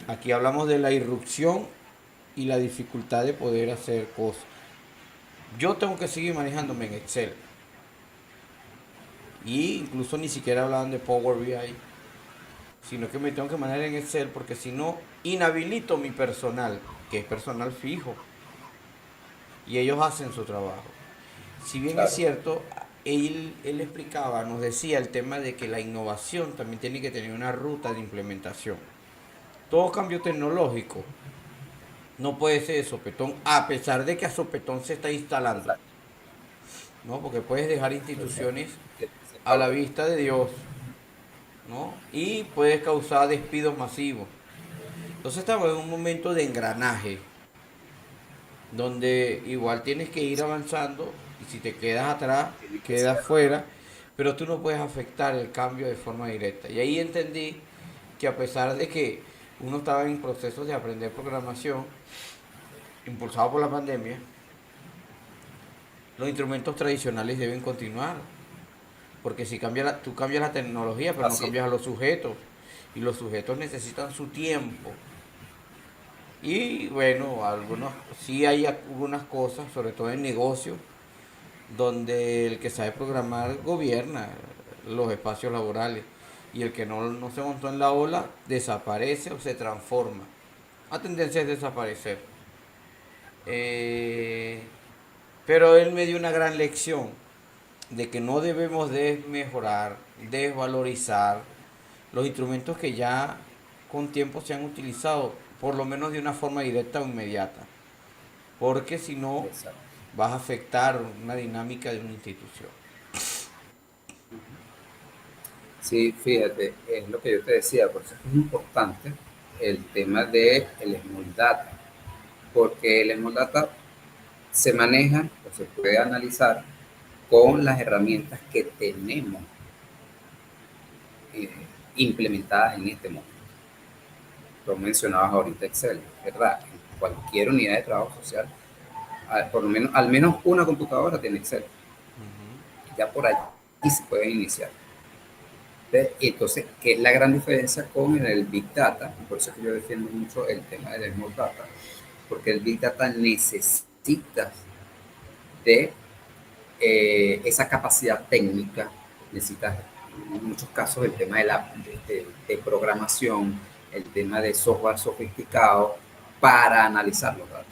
Aquí hablamos de la irrupción y la dificultad de poder hacer cosas. Yo tengo que seguir manejándome en Excel. Y incluso ni siquiera hablaban de Power BI, sino que me tengo que manejar en Excel porque si no, inhabilito mi personal, que es personal fijo. Y ellos hacen su trabajo. Si bien es claro, cierto, él explicaba, nos decía el tema de que la innovación también tiene que tener una ruta de implementación. Todo cambio tecnológico no puede ser de sopetón, a pesar de que a sopetón se está instalando, exacto, ¿no? Porque puedes dejar exacto. instituciones Que a la sepa, vista de Dios, ¿no? Y puedes causar despidos masivos. Entonces estamos en un momento de engranaje, donde igual tienes que ir avanzando y si te quedas atrás, tiene que quedas ser, fuera, pero tú no puedes afectar el cambio de forma directa. Y ahí entendí que a pesar de que uno estaba en procesos de aprender programación, impulsado por la pandemia, los instrumentos tradicionales deben continuar. Porque si tú cambias la tecnología, pero no así cambias a los sujetos. Y los sujetos necesitan su tiempo. Y bueno, sí hay algunas cosas, sobre todo en negocios, donde el que sabe programar gobierna los espacios laborales. Y el que no se montó en la ola desaparece o se transforma. La tendencia es desaparecer. Eh, pero él me dio una gran lección de que no debemos desmejorar, desvalorizar los instrumentos que ya con tiempo se han utilizado, por lo menos de una forma directa o inmediata, porque si no exacto. vas a afectar una dinámica de una institución. Sí, fíjate, es lo que yo te decía, por eso es importante el tema del Small Data, porque el Small Data se maneja o se puede analizar con las herramientas que tenemos eh, implementadas en este momento. tú mencionabas ahorita Excel, ¿verdad? En cualquier unidad de trabajo social, por lo menos, al menos una computadora tiene Excel. Ya por allí se puede iniciar. Entonces, ¿qué es la gran diferencia con el Big Data? Por eso es que yo defiendo mucho el tema del Small Data, porque el Big Data necesita de esa capacidad técnica, necesitas en muchos casos el tema de programación, el tema de software sofisticado para analizar los datos.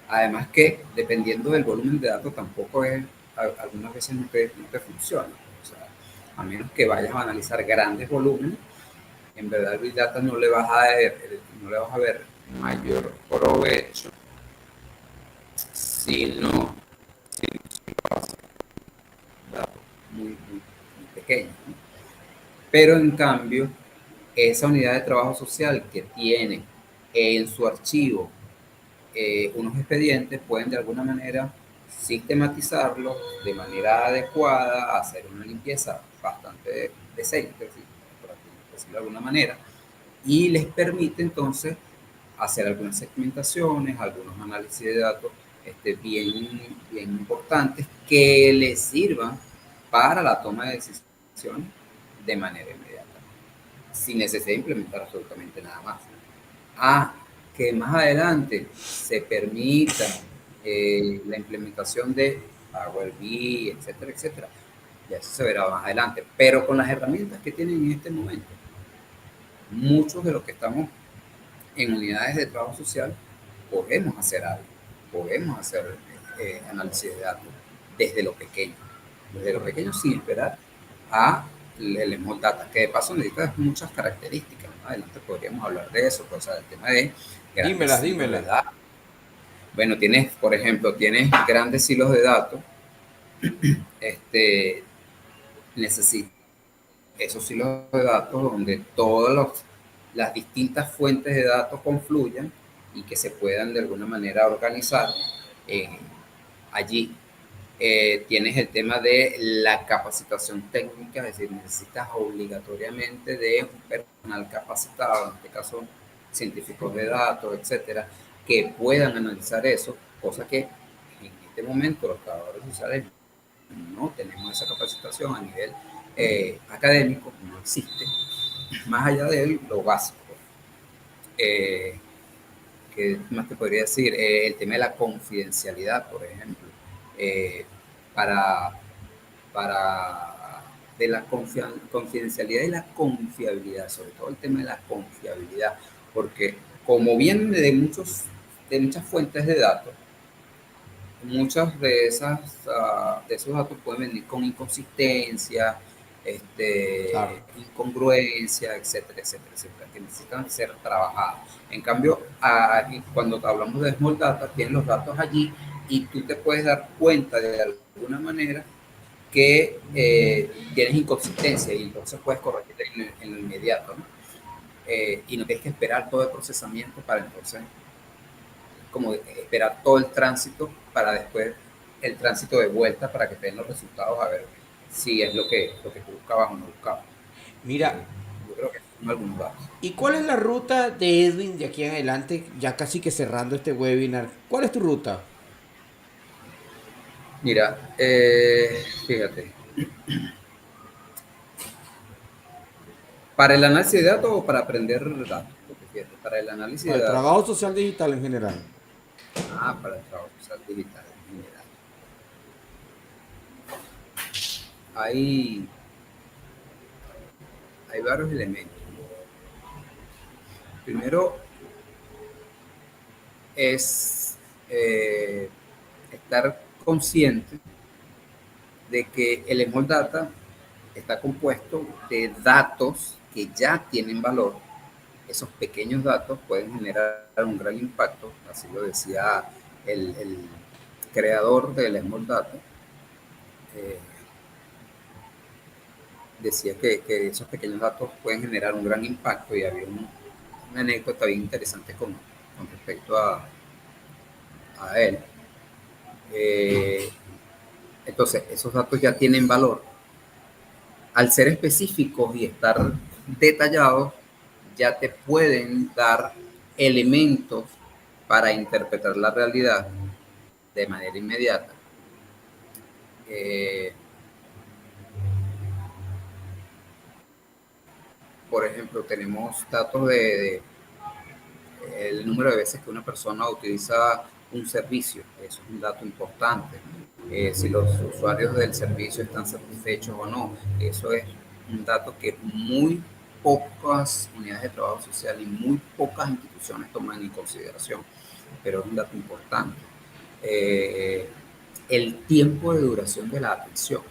Además que dependiendo del volumen de datos tampoco es, algunas veces no te funciona. O sea, a menos que vayas a analizar grandes volúmenes, en verdad el Big Data no le vas a ver mayor provecho si no datos muy pequeños, ¿no? Pero en cambio, esa unidad de trabajo social que tiene en su archivo unos expedientes pueden de alguna manera sistematizarlos de manera adecuada, hacer una limpieza bastante decente, por decirlo de alguna manera, y les permite entonces hacer algunas segmentaciones, algunos análisis de datos bien importantes que les sirvan para la toma de decisiones de manera inmediata, sin necesidad de implementar absolutamente nada más. Que más adelante se permita la implementación de Power BI, etcétera, etcétera. Ya eso se verá más adelante. Pero con las herramientas que tienen en este momento, muchos de los que estamos en unidades de trabajo social podemos hacer algo, podemos hacer análisis de datos desde lo pequeño, sin esperar a el Small Data, que de paso necesita muchas características. Más adelante podríamos hablar de eso, cosas del tema de grandes hilos de Dímelas. datos. Bueno, por ejemplo, tienes grandes hilos de datos, este, necesitas esos hilos de datos donde todas las distintas fuentes de datos confluyan y que se puedan de alguna manera organizar allí. Tienes el tema de la capacitación técnica, es decir, necesitas obligatoriamente de un personal capacitado, en este caso científicos de datos, etcétera, que puedan analizar eso, cosa que en este momento los trabajadores sociales no tenemos esa capacitación a nivel académico, no existe, más allá de lo básico. ¿Qué más te podría decir? El tema de la confidencialidad, por ejemplo, eh, para, de la confidencialidad y la confiabilidad, sobre todo el tema de la confiabilidad, porque como vienen de muchas fuentes de datos, muchas de esos datos pueden venir con inconsistencia, Claro. incongruencia, etcétera, etcétera, etcétera, que necesitan ser trabajadas. En cambio, cuando hablamos de Small Data, tienes los datos allí y tú te puedes dar cuenta de alguna manera que tienes inconsistencia y entonces puedes corregir en lo inmediato, ¿no? Y no tienes que esperar todo el procesamiento para entonces como esperar todo el tránsito para después el tránsito de vuelta para que te den los resultados a ver si es lo que tú buscabas o no buscabas. Mira, Yo creo que son algunos datos. ¿y cuál es la ruta de Edwin de aquí en adelante? Ya casi que cerrando este webinar. ¿Cuál es tu ruta? Mira, fíjate, para el análisis de datos o para aprender datos, porque fíjate, para el análisis Para de el datos, trabajo social digital en general. para el trabajo social digital en general, hay, hay varios elementos. Primero es estar consciente de que el Small Data está compuesto de datos que ya tienen valor. Esos pequeños datos pueden generar un gran impacto, así lo decía el creador del Small Data. Eh, Decía que esos pequeños datos pueden generar un gran impacto y había una anécdota bien interesante con respecto a él. Eh, entonces, esos datos ya tienen valor. Al ser específicos y estar detallados, ya te pueden dar elementos para interpretar la realidad de manera inmediata. Por ejemplo, tenemos datos de el número de veces que una persona utiliza un servicio, eso es un dato importante. Si los usuarios del servicio están satisfechos o no, eso es un dato que muy pocas unidades de trabajo social y muy pocas instituciones toman en consideración, pero es un dato importante. El tiempo de duración de la atención.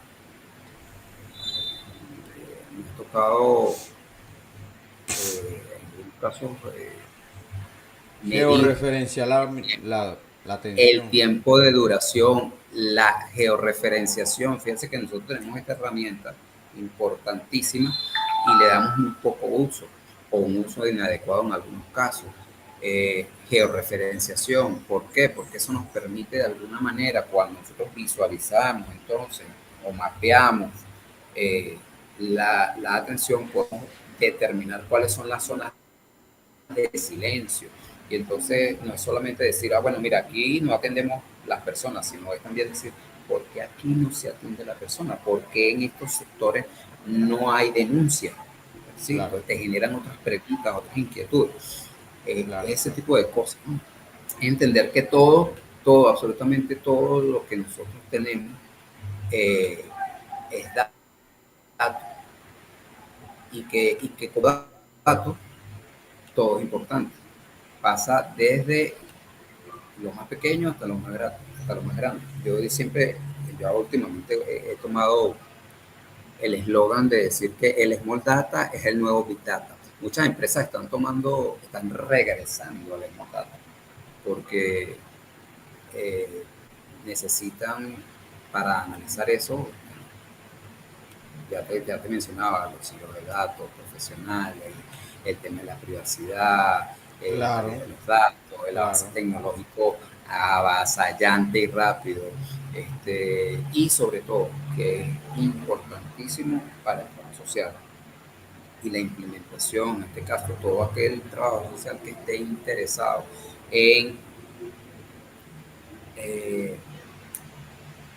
Me ha tocado en algunos casos medir Georreferenciar la el atención. tiempo de duración, la georreferenciación. Fíjense que nosotros tenemos esta herramienta importantísima y le damos un poco uso o un uso inadecuado en algunos casos. Georreferenciación, ¿por qué? Porque eso nos permite de alguna manera, cuando nosotros visualizamos entonces o mapeamos la atención, podemos determinar cuáles son las zonas de silencio. Y entonces no es solamente decir, bueno, mira, aquí no atendemos las personas, sino es también decir, ¿por qué aquí no se atiende la persona? ¿Por qué en estos sectores no hay denuncia? ¿Sí? Claro, Entonces te generan otras preguntas, otras inquietudes. claro. Ese tipo de cosas, ¿no? Entender que absolutamente todo lo que nosotros tenemos es dato y que todo dato, todo es importante. Pasa desde lo más pequeño hasta lo más grande. Yo últimamente he tomado el eslogan de decir que el Small Data es el nuevo Big Data. Muchas empresas están regresando al Small Data porque eh, necesitan, para analizar eso, ya te mencionaba, los hilos de datos profesionales, el tema de la privacidad, la calidad Claro, de los datos, el avance claro. tecnológico avasallante y rápido, y sobre todo, que es importantísimo para el trabajo social y la implementación, en este caso, todo aquel trabajo social que esté interesado en, eh,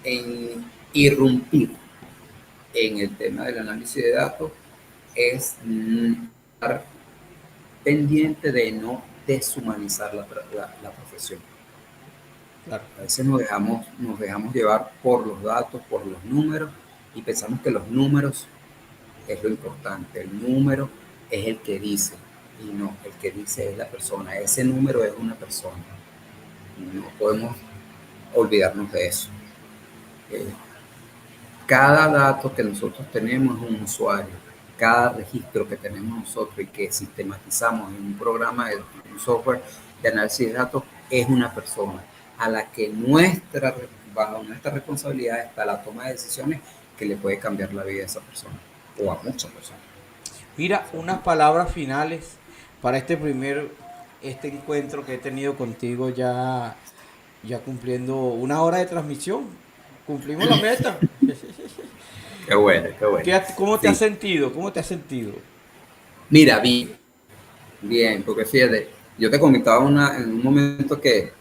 en irrumpir en el tema del análisis de datos, es estar pendiente de no deshumanizar la profesión. Claro. A veces nos dejamos llevar por los datos, por los números, y pensamos que los números es lo importante. El número es el que dice, y no, el que dice es la persona. Ese número es una persona. No podemos olvidarnos de eso. Eh, Cada dato que nosotros tenemos es un usuario. Cada registro que tenemos nosotros y que sistematizamos en un programa, en un software de análisis de datos, es una persona a la que bajo nuestra responsabilidad está la toma de decisiones que le puede cambiar la vida a esa persona o a muchas personas. Mira, unas palabras finales para este encuentro que he tenido contigo ya cumpliendo una hora de transmisión. Cumplimos la meta. Qué bueno, qué bueno. ¿Cómo te has Sí, sentido? ¿Cómo te has sentido? mira, bien, bien, porque fíjate, yo te comentaba en un momento que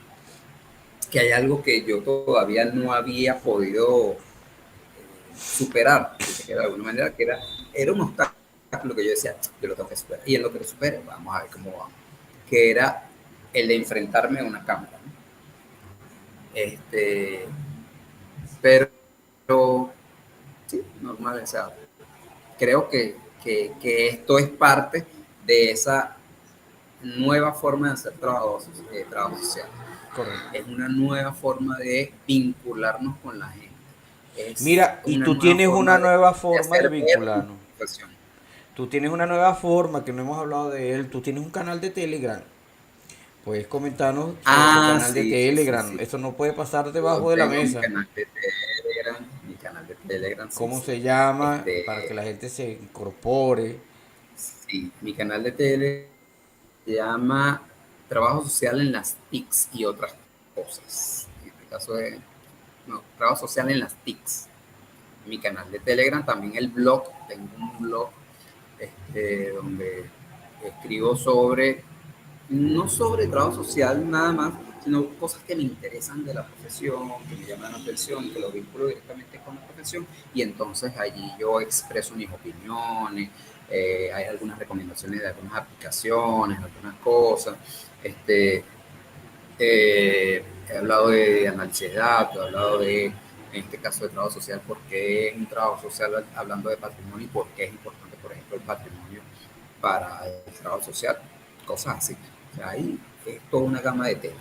hay algo que yo todavía no había podido superar, que de alguna manera era un obstáculo que yo decía, yo lo tengo que superar. Y en lo que lo supere, vamos a ver cómo va. Que era el de enfrentarme a una cámara, ¿no? Pero sí, normal, o sea, creo que esto es parte de esa nueva forma de hacer trabajo social. Correcto. Es una nueva forma de vincularnos con la gente. Es Mira, y una tú nueva tienes una forma nueva de forma de hacer ver tu vincularnos. profesión. Tú tienes una nueva forma que no hemos hablado de él. Tú tienes un canal de Telegram. Puedes comentarnos sobre tu Ah, canal de sí, sí, sí, Telegram. sí. Eso no puede pasar Yo debajo de la tengo mesa. Mi canal de Telegram, sí, ¿Cómo sí. se llama? Para que Este, la gente se incorpore. sí, mi canal de Telegram se llama Trabajo Social en las TICs y otras cosas. En este caso de, no, Trabajo Social en las TICs. Mi canal de Telegram, también el blog, tengo un blog donde escribo sobre, no sobre trabajo social nada más, sino cosas que me interesan de la profesión, que me llaman la atención, que lo vinculo directamente con la profesión, y entonces allí yo expreso mis opiniones, hay algunas recomendaciones de algunas aplicaciones, algunas cosas. Este, he hablado de análisis de datos, he hablado de, en este caso, de trabajo social, por qué es un trabajo social hablando de patrimonio y por qué es importante, por ejemplo, el patrimonio para el trabajo social, cosas así. O sea, ahí es toda una gama de temas.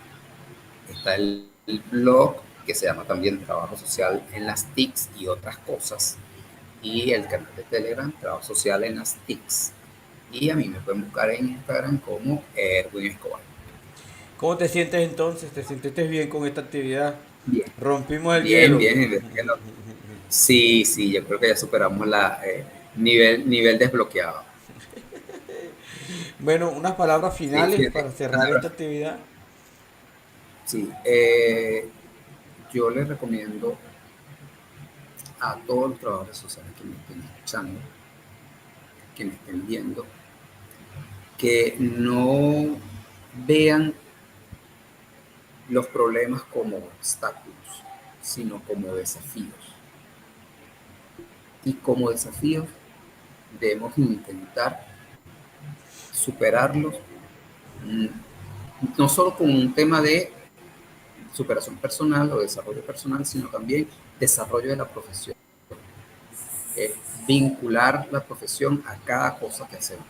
Está el blog que se llama también Trabajo Social en las TICs y otras cosas, y el canal de Telegram Trabajo Social en las TICs. Y a mí me pueden buscar en Instagram como Erwin Escobar. ¿Cómo te sientes entonces? ¿Te sentiste bien con esta actividad? Bien, Rompimos el bien, hielo. bien. Sí, sí, yo creo que ya superamos la nivel desbloqueado. Bueno, unas palabras Sí, finales fíjate, para cerrar esta actividad. sí, yo les recomiendo a todos los trabajadores sociales que me estén escuchando, que me estén viendo, que no vean los problemas como obstáculos, sino como desafíos. Y como desafíos debemos intentar superarlos, mm, no solo con un tema de superación personal o desarrollo personal, sino también desarrollo de la profesión. Vincular la profesión a cada cosa que hacemos.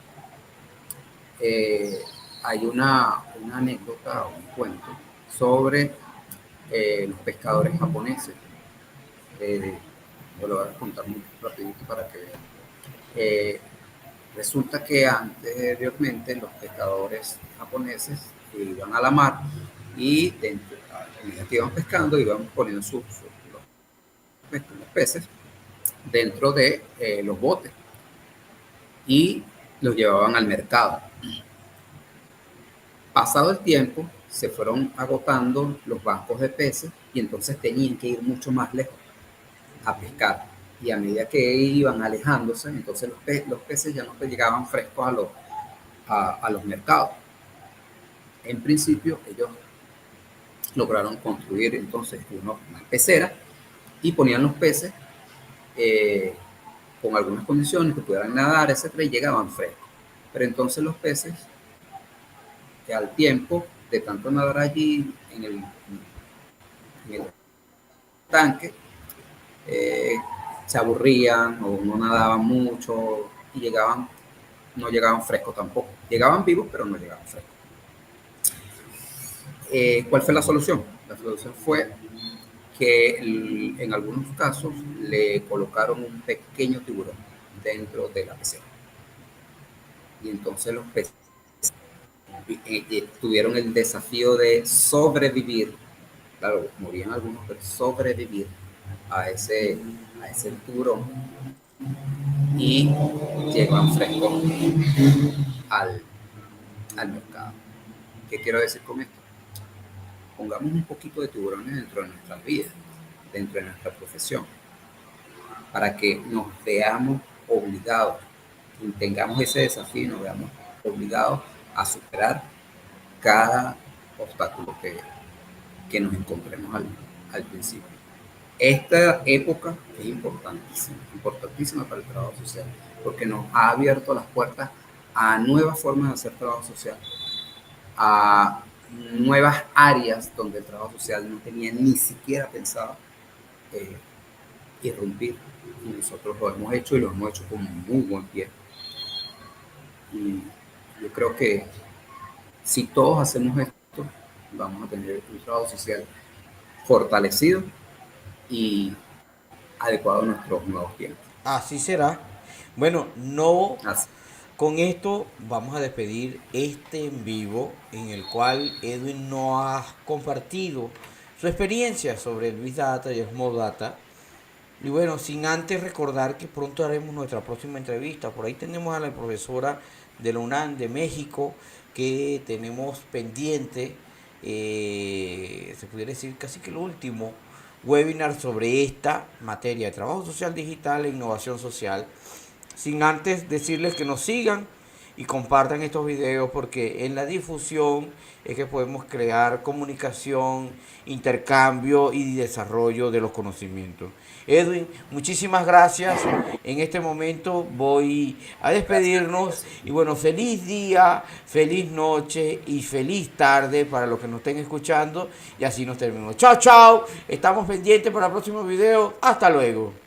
Eh, Hay una anécdota o un cuento sobre los pescadores japoneses. Yo lo voy a contar muy rapidito para que vean. Eh, Resulta que anteriormente los pescadores japoneses iban a la mar y dentro, a medida que iban pescando iban poniendo los peces dentro de los botes y los llevaban al mercado. Pasado el tiempo, se fueron agotando los bancos de peces y entonces tenían que ir mucho más lejos a pescar. Y a medida que iban alejándose, entonces los peces ya no llegaban frescos a los mercados. En principio, ellos lograron construir entonces una pecera y ponían los peces eh, con algunas condiciones que pudieran nadar, etcétera, y llegaban frescos. Pero entonces los peces, que al tiempo de tanto nadar allí en el tanque, eh, se aburrían o no nadaban mucho y no llegaban frescos tampoco. Llegaban vivos, pero no llegaban frescos. ¿Cuál fue la solución? La solución fue que en algunos casos le colocaron un pequeño tiburón dentro de la pecera. Y entonces los peces tuvieron el desafío de sobrevivir. Claro, morían algunos, pero sobrevivir a ese tiburón y llegan frescos al, al mercado. ¿Qué quiero decir con esto? Pongamos un poquito de tiburones dentro de nuestras vidas, dentro de nuestra profesión, para que nos veamos obligados y tengamos ese desafío y nos veamos obligados a superar cada obstáculo que nos encontremos al principio. Esta época es importantísima para el trabajo social, porque nos ha abierto las puertas a nuevas formas de hacer trabajo social, a nuevas áreas donde el trabajo social no tenía ni siquiera pensado eh, irrumpir. Y nosotros lo hemos hecho y lo hemos hecho con muy buen pie. Y yo creo que si todos hacemos esto, vamos a tener un trabajo social fortalecido y adecuado a nuestros nuevos tiempos. Así será. Bueno, no. Así. Con esto vamos a despedir este en vivo en el cual Edwin nos ha compartido su experiencia sobre el Big Data y el Small Data. Y bueno, sin antes recordar que pronto haremos nuestra próxima entrevista. Por ahí tenemos a la profesora de la UNAM de México que tenemos pendiente, se pudiera decir casi que el último webinar sobre esta materia de trabajo social digital e innovación social. Sin antes decirles que nos sigan y compartan estos videos, porque en la difusión es que podemos crear comunicación, intercambio y desarrollo de los conocimientos. Edwin, muchísimas gracias. En este momento voy a despedirnos y bueno, feliz día, feliz noche y feliz tarde para los que nos estén escuchando, y así nos terminamos. Chao, chao. Estamos pendientes para el próximo video. Hasta luego.